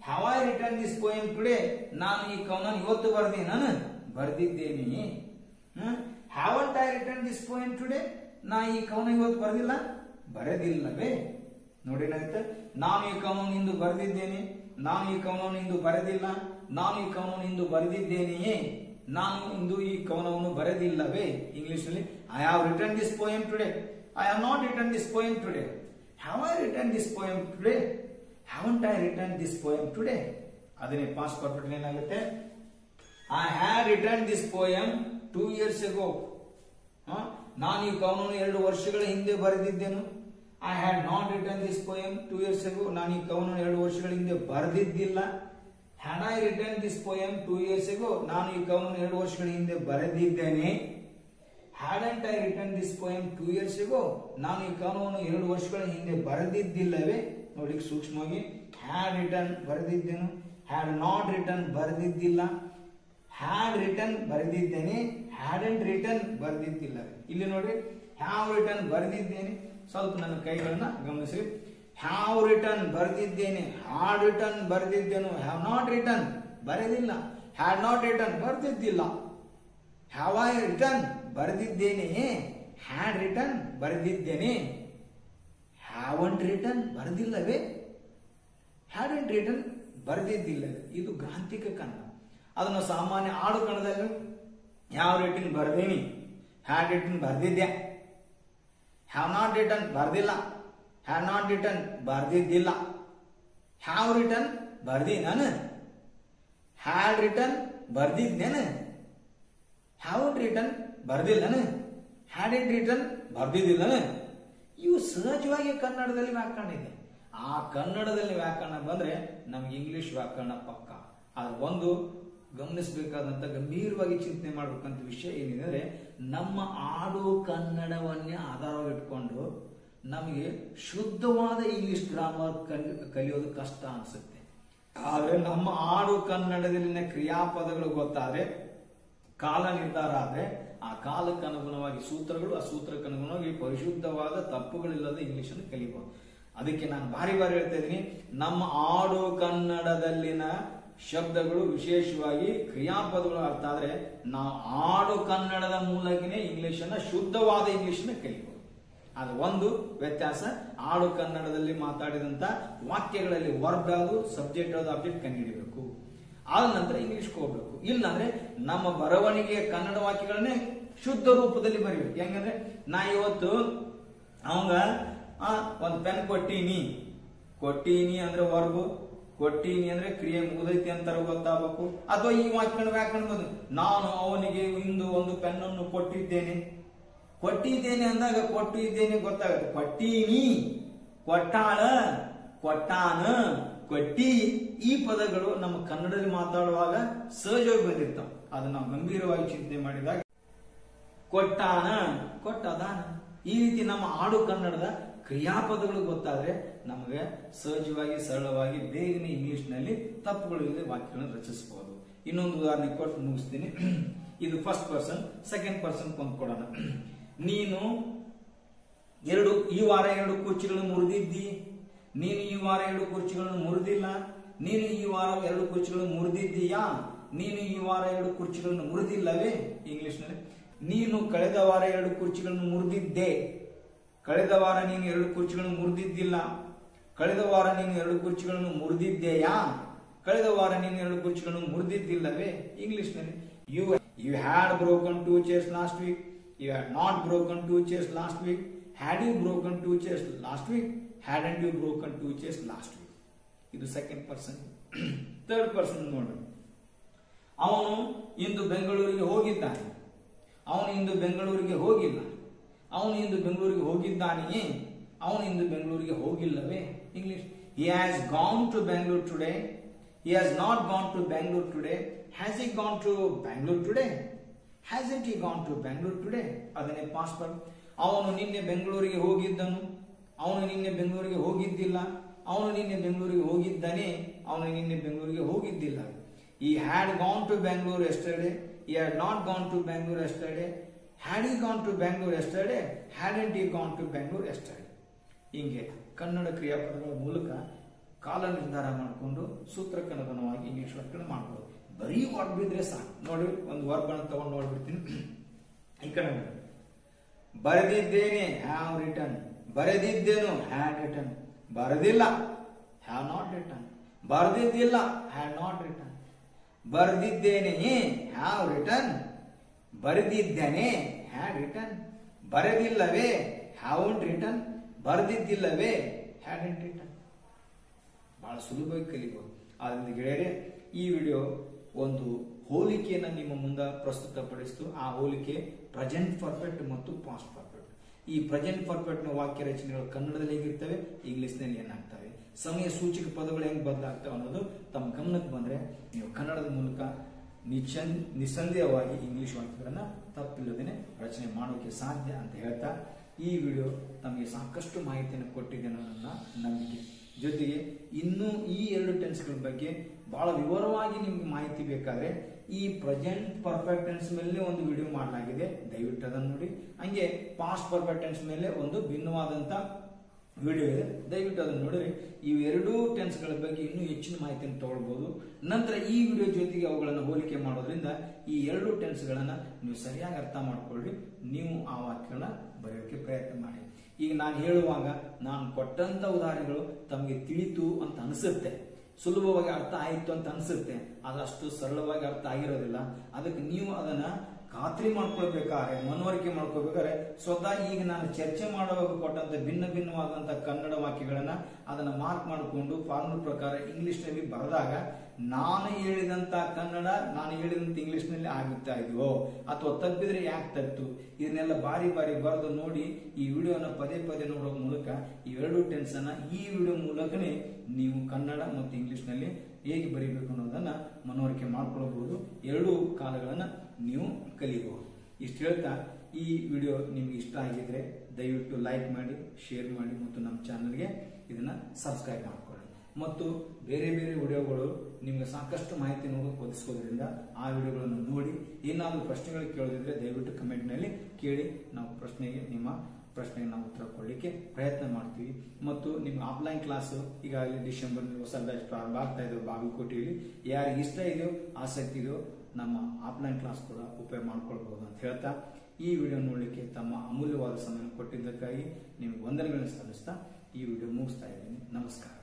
Have I written this poem today? ನಾನು ಈ ಕವನ ಇವತ್ತು ಬರೆದಿದ್ದೇನೆ. Haven't I written this poem today? ನಾ ಈ ಕವನ ಇವತ್ತು ಬರೆದಿಲ್ಲವೇ? ನೋಡಿ ಏನಾಗುತ್ತೆ, ನಾನು ಈ ಕವನವನ್ನು ಇಂದು ಬರೆದಿದ್ದೇನೆ, ನಾನು ಈ ಕವನವನ್ನು ಇಂದು ಬರೆದಿಲ್ಲ, ನಾನು ಈ ಕವನವನ್ನು ಇಂದು ಬರೆದಿದ್ದೇನೆಯೇ, ನಾನು ಇಂದು ಈ ಕವನವನ್ನು ಬರೆದಿಲ್ಲವೇ. ಇಂಗ್ಲಿಷ್ ನಲ್ಲಿ I have written this poem today. I have not written this poem today. Have I written this poem today? Haven't I written this poem today? ಅದನ್ನೇ ಪಾಸ್ಟ್ ಪರ್ಫೆಕ್ಟ್ ಏನಾಗುತ್ತೆ, I had written this poem 2 years ago. ನಾನು ಈ ಕವನವನ್ನು 2 ವರ್ಷಗಳ ಹಿಂದೆ ಬರೆದಿದ್ದೇನು. I had not written this poem 2 years ago. ನಾನು ಈ ಕವನವನ್ನು 2 ವರ್ಷಗಳ ಹಿಂದೆ ಬರೆದಿದ್ದಿಲ್ಲ. Had I written this poem 2 years ago? ನಾನು ಈ ಕವನವನ್ನು 2 ವರ್ಷಗಳ ಹಿಂದೆ ಬರೆದಿದ್ದೇನೆ. Hadn't I written this poem 2 years ago? ನಾನು ಈ ಕವನವನ್ನು 2 ವರ್ಷಗಳ ಹಿಂದೆ ಬರೆದಿದ್ದಿಲ್ಲವೇ? ನೋಡಿ ಸೂಕ್ಷ್ಮವಾಗಿ, ಹ್ಯಾಡ್ ರಿಟರ್ನ್ ಬರೆದಿದ್ದೇನು, ಹ್ಯಾಡ್ ನಾಟ್ ರಿಟರ್ನ್ ಬರೆದಿದ್ದಿಲ್ಲ, ಹ್ಯಾಡ್ ರಿಟರ್ನ್ ಬರೆದಿದ್ದೇನೆ, ಹ್ಯಾಡಂಟ್ ರಿಟರ್ನ್ ಬರೆದಿದ್ದಿಲ್ಲ. ಇಲ್ಲಿ ನೋಡಿ, ಹ್ಯಾವ್ ರಿಟರ್ನ್ ಬರೆದಿದ್ದೇನೆ. ಸ್ವಲ್ಪ ನನ್ನ ಕೈಗಳನ್ನ ಗಮನಿಸಿ. ಹ್ಯಾವ್ ರಿಟರ್ನ್ ಬರೆದಿದ್ದೇನೆ, ಹ್ಯಾಡ್ ರಿಟರ್ನ್ ಬರೆದಿದ್ದೇನು, ಹ್ಯಾವ್ ನಾಟ್ ರಿಟರ್ನ್ ಬರೆದಿಲ್ಲ. ಹ್ಯಾಡ್ ನಾಟ್ ರಿಟರ್ನ್ ಬರೆದಿದ್ದಿಲ್ಲ. ಹ್ಯಾವ್ ಐ ರಿಟರ್ನ್ ಬರೆದಿದ್ದೇನೆ. ಹ್ಯಾಡ್ ರಿಟರ್ನ್ ಬರೆದಿದ್ದೇನೆ. ಹ್ಯಾವಂಟ್ ರಿಟರ್ನ್ ಬರೆದಿಲ್ಲವೇ. ಹ್ಯಾಡಂಟ್ ರಿಟರ್ನ್ ಬರೆದಿದ್ದಿಲ್ಲವೇ. ಇದು ಗ್ರಾಂಥಿಕ ಕನ್ನಡ. ಅದನ್ನು ಸಾಮಾನ್ಯ ಆಡು ಕನ್ನಡದಲ್ಲಿ ಹ್ಯಾವ್ ರಿಟರ್ನ್ ಬರೆದೀನಿ, ಹ್ಯಾಡ್ ರಿಟರ್ನ್ ಬರೆದಿದ್ದೆ. ಹ್ಯಾವ್ ನಾಟ್ ರಿಟರ್ನ್ ಬರೆದಿಲ್ಲ, ಹ್ಯಾವ್ ನಾಟ್ ರಿಟರ್ನ್ ಬರೆದಿದ್ದಿಲ್ಲ. ಹ್ಯಾವ್ ರಿಟರ್ನ್ ಬರ್ದಿ ನಾನು, ಹ್ಯಾಡ್ ರಿಟರ್ನ್ ಬರ್ದಿದ್ದೇನೆ. ಹ್ಯಾವಂಟ್ ರಿಟರ್ನ್ ಬರ್ದಿಲ್ಲನು, ಹ್ಯಾಡ್ ರಿಟರ್ನ್ ಬರ್ದಿದ್ದಿಲ್ಲನು. ಇವು ಸಹಜವಾಗಿ ಕನ್ನಡದಲ್ಲಿ ವ್ಯಾಕರಣ ಇದೆ. ಆ ಕನ್ನಡದಲ್ಲಿ ವ್ಯಾಕರಣ ಬಂದ್ರೆ ನಮ್ಗೆ ಇಂಗ್ಲಿಷ್ ವ್ಯಾಕರಣ ಪಕ್ಕ. ಅದು ಒಂದು ಗಮನಿಸಬೇಕಾದಂತ ಗಂಭೀರವಾಗಿ ಚಿಂತನೆ ಮಾಡಬೇಕಂತ ವಿಷಯ ಏನಿದೆ ಅಂದ್ರೆ, ನಮ್ಮ ಆಡು ಕನ್ನಡವನ್ನೇ ಆಧಾರವಾಗಿಟ್ಕೊಂಡು ನಮಗೆ ಶುದ್ಧವಾದ ಇಂಗ್ಲಿಷ್ ಗ್ರಾಮರ್ ಕಲಿಯೋದು ಕಷ್ಟ ಅನ್ಸುತ್ತೆ. ಆದ್ರೆ ನಮ್ಮ ಆಡು ಕನ್ನಡದಲ್ಲಿನ ಕ್ರಿಯಾಪದಗಳು ಗೊತ್ತಾದ್ರೆ, ಕಾಲ ನಿರ್ಧಾರ ಆದ್ರೆ, ಆ ಕಾಲಕ್ಕೆ ಅನುಗುಣವಾಗಿ ಸೂತ್ರಗಳು, ಆ ಸೂತ್ರಕ್ಕೆ ಅನುಗುಣವಾಗಿ ಪರಿಶುದ್ಧವಾದ ತಪ್ಪುಗಳಿಲ್ಲದ ಇಂಗ್ಲಿಷ್ ಅನ್ನು ಕಲಿಬಹುದು. ಅದಕ್ಕೆ ನಾನು ಬಾರಿ ಹೇಳ್ತಾ ಇದ್ದೀನಿ, ನಮ್ಮ ಆಡು ಕನ್ನಡದಲ್ಲಿನ ಶಬ್ದಗಳು ವಿಶೇಷವಾಗಿ ಕ್ರಿಯಾಪದಗಳು ಅರ್ಥ ಆದ್ರೆ ನಾವು ಆಡು ಕನ್ನಡದ ಮೂಲಕನೇ ಇಂಗ್ಲಿಷ್ ಅನ್ನ ಶುದ್ಧವಾದ ಇಂಗ್ಲಿಷ್ ನ ಕಲಿಬಹುದು. ಅದು ಒಂದು ವ್ಯತ್ಯಾಸ. ಆಡು ಕನ್ನಡದಲ್ಲಿ ಮಾತಾಡಿದಂತ ವಾಕ್ಯಗಳಲ್ಲಿ ವರ್ಬ್ ಯಾವುದು, ಸಬ್ಜೆಕ್ಟ್ ಯಾವುದು, ಆಬ್ಜೆಕ್ಟ್ ಕಂಡುಹಿಡಬೇಕು. ಆದ ನಂತರ ಇಂಗ್ಲಿಷ್ ಹೋಗ್ಬೇಕು. ಇಲ್ಲಾಂದ್ರೆ ನಮ್ಮ ಬರವಣಿಗೆಯ ಕನ್ನಡ ವಾಕ್ಯಗಳನ್ನೇ ಶುದ್ಧ ರೂಪದಲ್ಲಿ ಬರೀಬೇಕು. ಹೆಂಗಂದ್ರೆ, ನಾ ಇವತ್ತು ಅವಂಗ ಒಂದು ಪೆನ್ ಕೊಟ್ಟೀನಿ ಅಂದ್ರೆ ವರ್ಬ್, ಕೊಟ್ಟೀನಿ ಅಂದ್ರೆ ಕ್ರಿಯೆ ಮುಗಿದೈತಿ ಅಂತಾರ ಗೊತ್ತಾಗಬೇಕು. ಅಥವಾ ಈ ವಾಕ್ಯಗಳ ವ್ಯಾಕರಣ ಬಂದು, ನಾನು ಅವನಿಗೆ ಇಂದು ಒಂದು ಪೆನ್ನನ್ನು ಕೊಟ್ಟಿದ್ದೇನೆ ಅಂದಾಗ ಕೊಟ್ಟಿದ್ದೇನೆ ಗೊತ್ತಾಗುತ್ತೆ. ಕೊಟ್ಟೀನಿ, ಕೊಟ್ಟಾಳ, ಕೊಟ್ಟಾನ, ಕೊಟ್ಟಿ, ಈ ಪದಗಳು ನಮ್ಮ ಕನ್ನಡದಲ್ಲಿ ಮಾತಾಡುವಾಗ ಸಹಜವಾಗಿ ಬಂದಿರ್ತಾವ. ಅದನ್ನ ನಾವು ಗಂಭೀರವಾಗಿ ಚಿಂತನೆ ಮಾಡಿದಾಗ ಕೊಟ್ಟಾನ, ಕೊಟ್ಟದಾನ, ಈ ರೀತಿ ನಮ್ಮ ಆಡು ಕನ್ನಡದ ಕ್ರಿಯಾಪದಗಳು ಗೊತ್ತಾದ್ರೆ ನಮಗೆ ಸಹಜವಾಗಿ ಸರಳವಾಗಿ ಬೇಗನೆ ಇಂಗ್ಲಿಷ್ ನಲ್ಲಿ ತಪ್ಪುಗಳಿಲ್ಲದೆ ವಾಕ್ಯಗಳನ್ನು ರಚಿಸಬಹುದು. ಇನ್ನೊಂದು ಉದಾಹರಣೆ ಕೊಟ್ಟು ಮುಗಿಸ್ತೀನಿ. ಇದು ಫಸ್ಟ್ ಪರ್ಸನ್. ಸೆಕೆಂಡ್ ಪರ್ಸನ್ ಕೊಂಡ್ಕೊಡೋಣ. ನೀನು ಈ ವಾರ 2 ಕುರ್ಚಿಗಳನ್ನು ಮುರಿದಿದ್ದಿ. ನೀನು ಈ ವಾರ 2 ಕುರ್ಚಿಗಳನ್ನು ಮುರಿದಿಲ್ಲ. ನೀನು ಈ ವಾರ 2 ಕುರ್ಚಿಗಳನ್ನು ಮುರಿದಿದ್ದೀಯಾ. ನೀನು ಈ ವಾರ 2 ಕುರ್ಚಿಗಳನ್ನು ಮುರಿದಿಲ್ಲವೇ. ಇಂಗ್ಲಿಷ್ ನಲ್ಲಿ ನೀನು ಕಳೆದ ವಾರ 2 ಕುರ್ಚಿಗಳನ್ನು ಮುರಿದಿದ್ದೆ. ಕಳೆದ ವಾರ ನೀನು 2 ಕುರ್ಚಿಗಳನ್ನು ಮುರಿದಿದ್ದಿಲ್ಲ. ಕಳೆದ ವಾರ ನೀನು 2 ಕುರ್ಚಿಗಳನ್ನು ಮುರಿದಿದ್ದೇಯಾ. ಕಳೆದ ವಾರ ನೀನು 2 ಕುರ್ಚಿಗಳನ್ನು ಮುರಿದಿದ್ದಿಲ್ಲವೇ. ಇಂಗ್ಲಿಷ್ ನಲ್ಲಿ you had broken 2 chairs last week. You had not broken 2 chairs last week. Had you broken 2 chairs last week. Hadn't you broken 2 chairs last week. ಇದು ಸೆಕೆಂಡ್ ಪರ್ಸನ್. ಥರ್ಡ್ ಪರ್ಸನ್ ನೋಡ್ರಿ. ಅವನು ಇಂದು ಬೆಂಗಳೂರಿಗೆ ಹೋಗಿದ್ದಾನೆ. ಅವನು ಇಂದು ಬೆಂಗಳೂರಿಗೆ ಹೋಗಿಲ್ಲ. ಅವನು ಇಂದು ಬೆಂಗಳೂರಿಗೆ ಹೋಗಿದ್ದಾನೆಯೇ. ಅವನು ಇಂದು ಬೆಂಗಳೂರಿಗೆ ಹೋಗಿಲ್ಲವೇ. English, he has gone to Bangalore today. He has not gone to Bangalore today. Has he gone to Bangalore today? Hasn't he gone to Bangalore today? ಅದನ್ನೇ ಪಾಸ್ಟ್ ಫಾರ್ಮ್. ಅವನು ನಿನ್ನೆ ಬೆಂಗಳೂರಿಗೆ ಹೋಗಿದ್ದನು. ಅವನು ನಿನ್ನೆ ಬೆಂಗಳೂರಿಗೆ ಹೋಗಿದ್ದಿಲ್ಲ. ಅವನು ನಿನ್ನೆ ಬೆಂಗಳೂರಿಗೆ ಹೋಗಿದ್ದಾನೆ. ಅವನು ನಿನ್ನೆ ಬೆಂಗಳೂರಿಗೆ ಹೋಗಿದ್ದಿಲ್ಲ. He had gone to Bangalore yesterday. He had not gone to Bangalore yesterday. Had he gone to Bangalore yesterday? Hadn't he gone to Bangalore yesterday? ಹಿಂಗೆ ಕನ್ನಡ ಕ್ರಿಯಾಪದಗಳ ಮೂಲಕ ಕಾಲ ನಿರ್ಧಾರ ಮಾಡಿಕೊಂಡು ಸೂತ್ರಕ್ಕೆ ಅನುಗುಣವಾಗಿ ಇಂಗ್ಲಿಷ್ ವ್ಯಾಕರಣ ಮಾಡಬಹುದು. ಬರೀ ವರ್ಬ್ ಇದ್ರೆ ಸಾಕು. ನೋಡಿ, ಒಂದು ವರ್ಬ್ ಅನ್ನು ತಗೊಂಡು ನೋಡ್ಬಿಡ್ತೀನಿ. ಈ ಕಡೆ ಬರೆದಿದ್ದೇನೆ, ಹ್ಯಾವ್ ರಿಟರ್ನ್. ಬರೆದಿದ್ದೇನು, ಹ್ಯಾಡ್ ರಿಟರ್ನ್. ಬರೆದಿಲ್ಲ, ಹ್ಯಾವ್ ನಾಟ್ ರಿಟರ್ನ್. ಬರೆದಿದ್ದಿಲ್ಲ, ಹ್ಯಾಡ್ ನಾಟ್ ರಿಟರ್ನ್. ಬರೆದಿದ್ದೇನೆ, ಹ್ಯಾವ್ ರಿಟರ್ನ್. ಬರೆದಿದ್ದೇನೆ, ಹ್ಯಾಡ್ ರಿಟರ್ನ್. ಬರೆದಿಲ್ಲವೇ, ಹ್ಯಾವಂಟ್ ರಿಟರ್ನ್. ಬರೆದಿದ್ದಿಲ್ಲವೇ, ಹ್ಯಾಡಂಟ್ ರಿಟರ್ನ್. ಬಹಳ ಸುಲಭವಾಗಿ ಕಲಿಬಹುದು. ಆದ್ದರಿಂದ ಗೆಳೆಯರೇ, ಈ ವಿಡಿಯೋ ಒಂದು ಹೋಲಿಕೆಯನ್ನು ನಿಮ್ಮ ಮುಂದೆ ಪ್ರಸ್ತುತಪಡಿಸಿತು. ಆ ಹೋಲಿಕೆ ಪ್ರೆಸೆಂಟ್ ಪರ್ಫೆಕ್ಟ್ ಮತ್ತು ಪಾಸ್ಟ್ ಪರ್ಫೆಕ್ಟ್. ಈ ಪ್ರೆಸೆಂಟ್ ಪರ್ಫೆಕ್ಟ್ ನ ವಾಕ್ಯ ರಚನೆಗಳು ಕನ್ನಡದಲ್ಲಿ ಹೇಗಿರ್ತವೆ, ಇಂಗ್ಲಿಷ್ ನಲ್ಲಿ ಏನಾಗ್ತವೆ, ಸಮಯ ಸೂಚಕ ಪದಗಳು ಹೆಂಗ್ ಬದಲಾಗ್ತವೆ ಅನ್ನೋದು ತಮ್ಮ ಗಮನಕ್ಕೆ ಬಂದ್ರೆ ನೀವು ಕನ್ನಡದ ಮೂಲಕ ನಿಸ್ಸಂದೇಹವಾಗಿ ಇಂಗ್ಲಿಷ್ ವಾಕ್ಯಗಳನ್ನ ತಪ್ಪಿಲ್ಲದೇನೆ ರಚನೆ ಮಾಡೋಕೆ ಸಾಧ್ಯ ಅಂತ ಹೇಳ್ತಾ, ಈ ವಿಡಿಯೋ ತಮಗೆ ಸಾಕಷ್ಟು ಮಾಹಿತಿಯನ್ನು ಕೊಟ್ಟಿದೆ ಅನ್ನೋ ನನ್ನ ನಂಬಿಕೆ. ಜೊತೆಗೆ ಇನ್ನೂ ಈ 2 ಟೆನ್ಸ್ಗಳ ಬಗ್ಗೆ ಬಹಳ ವಿವರವಾಗಿ ನಿಮ್ಗೆ ಮಾಹಿತಿ ಬೇಕಾದ್ರೆ ಈ ಪ್ರೆಸೆಂಟ್ ಪರ್ಫೆಕ್ಟ್ ಟೆನ್ಸ್ ಮೇಲೆ ಒಂದು ವಿಡಿಯೋ ಮಾಡಲಾಗಿದೆ, ದಯವಿಟ್ಟು ಅದನ್ನು ನೋಡಿ. ಹಂಗೆ ಪಾಸ್ಟ್ ಪರ್ಫೆಕ್ಟ್ ಟೆನ್ಸ್ ಮೇಲೆ ಒಂದು ಭಿನ್ನವಾದಂತ ವಿಡಿಯೋ ಇದೆ, ದಯವಿಟ್ಟು ಅದನ್ನು ನೋಡಿದ್ರೆ ಇವೆರಡೂ ಟೆನ್ಸ್ಗಳ ಬಗ್ಗೆ ಇನ್ನೂ ಹೆಚ್ಚಿನ ಮಾಹಿತಿಯನ್ನು ತಗೊಳ್ಬಹುದು. ನಂತರ ಈ ವಿಡಿಯೋ ಜೊತೆಗೆ ಅವುಗಳನ್ನು ಹೋಲಿಕೆ ಮಾಡೋದ್ರಿಂದ ಈ ಎರಡು ಟೆನ್ಸ್ಗಳನ್ನ ನೀವು ಸರಿಯಾಗಿ ಅರ್ಥ ಮಾಡ್ಕೊಳ್ಳಿ. ನೀವು ಆ ವಾಕ್ಯಗಳನ್ನ ಬರೆಯೋಕೆ ಪ್ರಯತ್ನ ಮಾಡಿ. ಈಗ ನಾನು ಹೇಳುವಾಗ ನಾನು ಕೊಟ್ಟಂತ ಉದಾಹರಣೆಗಳು ತಮಗೆ ತಿಳಿತು ಅಂತ ಅನಿಸುತ್ತೆ, ಸುಲಭವಾಗಿ ಅರ್ಥ ಆಯಿತು ಅಂತ ಅನಿಸುತ್ತೆ, ಅದಷ್ಟು ಸರಳವಾಗಿ ಅರ್ಥ ಆಗಿರೋದಿಲ್ಲ. ಅದಕ್ಕೆ ನೀವು ಅದನ್ನ ಖಾತ್ರಿ ಮಾಡ್ಕೊಳ್ಬೇಕಾದ್ರೆ, ಮನವರಿಕೆ ಮಾಡ್ಕೊಳ್ಬೇಕಾದ್ರೆ ಸ್ವತಃ ಈಗ ನಾನು ಚರ್ಚೆ ಮಾಡುವಾಗ ಕೊಟ್ಟಂತ ಭಿನ್ನ ಭಿನ್ನವಾದಂತಹ ಕನ್ನಡ ವಾಕ್ಯಗಳನ್ನ ಅದನ್ನ ಮಾರ್ಕ್ ಮಾಡಿಕೊಂಡು ಫಾರ್ಮುಲಾ ಪ್ರಕಾರ ಇಂಗ್ಲಿಷ್ ನಲ್ಲಿ ಬರೆದಾಗ ನಾನು ಹೇಳಿದಂತ ಕನ್ನಡ ನಾನು ಹೇಳಿದಂತ ಇಂಗ್ಲಿಷ್ ನಲ್ಲಿ ಆಗುತ್ತಾ ಇದೆಯೋ ಅಥವಾ ತಪ್ಪಿದ್ರೆ ಯಾಕೆ ತಪ್ಪಿತು, ಇದನ್ನೆಲ್ಲ ಬಾರಿ ಬಾರಿ ಬರೆದು ನೋಡಿ ಈ ವಿಡಿಯೋನ ಪದೇ ಪದೇ ನೋಡೋ ಮೂಲಕ ಇವೆರಡು ಟೆನ್ಸ್ ಅನ್ನ ಈ ವಿಡಿಯೋ ಮೂಲಕನೇ ನೀವು ಕನ್ನಡ ಮತ್ತು ಇಂಗ್ಲಿಷ್ ನಲ್ಲಿ ಹೇಗೆ ಬರೀಬೇಕು ಅನ್ನೋದನ್ನ ಮನವರಿಕೆ ಮಾಡ್ಕೊಳ್ಬಹುದು. ಎರಡೂ ಕಾಲಗಳನ್ನ ನೀವು ಕಲಿಬಹುದು. ಇಷ್ಟು ಹೇಳ್ತಾ ಈ ವಿಡಿಯೋ ನಿಮ್ಗೆ ಇಷ್ಟ ಆಗಿದ್ರೆ ದಯವಿಟ್ಟು ಲೈಕ್ ಮಾಡಿ, ಶೇರ್ ಮಾಡಿ ಮತ್ತು ನಮ್ಮ ಚಾನಲ್ಗೆ ಇದನ್ನ ಸಬ್ಸ್ಕ್ರೈಬ್ ಮಾಡ್ಕೊಳ್ಳಿ. ಮತ್ತು ಬೇರೆ ಬೇರೆ ವಿಡಿಯೋಗಳು ನಿಮ್ಗೆ ಸಾಕಷ್ಟು ಮಾಹಿತಿ ಒದಗಿಸೋದ್ರಿಂದ ಆ ವಿಡಿಯೋಗಳನ್ನು ನೋಡಿ. ಏನಾದರೂ ಪ್ರಶ್ನೆಗಳು ಕೇಳೋದಿದ್ರೆ ದಯವಿಟ್ಟು ಕಮೆಂಟ್ ನಲ್ಲಿ ಕೇಳಿ, ನಾವು ನಿಮ್ಮ ಪ್ರಶ್ನೆಗೆ ನಾವು ಉತ್ತರ ಕೊಡಲಿಕ್ಕೆ ಪ್ರಯತ್ನ ಮಾಡ್ತೀವಿ. ಮತ್ತು ನಿಮ್ಮ ಆಫ್ಲೈನ್ ಕ್ಲಾಸ್ ಈಗಾಗಲೇ ಡಿಸೆಂಬರ್ ಹೊಸ ಬ್ಯಾಚ್ ಪ್ರಾರಂಭ ಆಗ್ತಾ ಇದೆ ಬಾಗಲಕೋಟೆಯಲ್ಲಿ. ಯಾರಿಗೆ ಇಷ್ಟ ಇದೆಯೋ, ಆಸಕ್ತಿ ಇದೆಯೋ ನಮ್ಮ ಆಫ್ಲೈನ್ ಕ್ಲಾಸ್ ಕೂಡ ಉಪಯೋಗ ಮಾಡ್ಕೊಳ್ಬಹುದು ಅಂತ ಹೇಳ್ತಾ ಈ ವಿಡಿಯೋ ನೋಡಲಿಕ್ಕೆ ತಮ್ಮ ಅಮೂಲ್ಯವಾದ ಸಮಯ ಕೊಟ್ಟಿದ್ದಕ್ಕಾಗಿ ನಿಮ್ಗೆ ವಂದನೆಗಳನ್ನು ಸಲ್ಲಿಸ್ತಾ ಈ ವಿಡಿಯೋ ಮುಗಿಸ್ತಾ ಇದ್ದೀನಿ. ನಮಸ್ಕಾರ.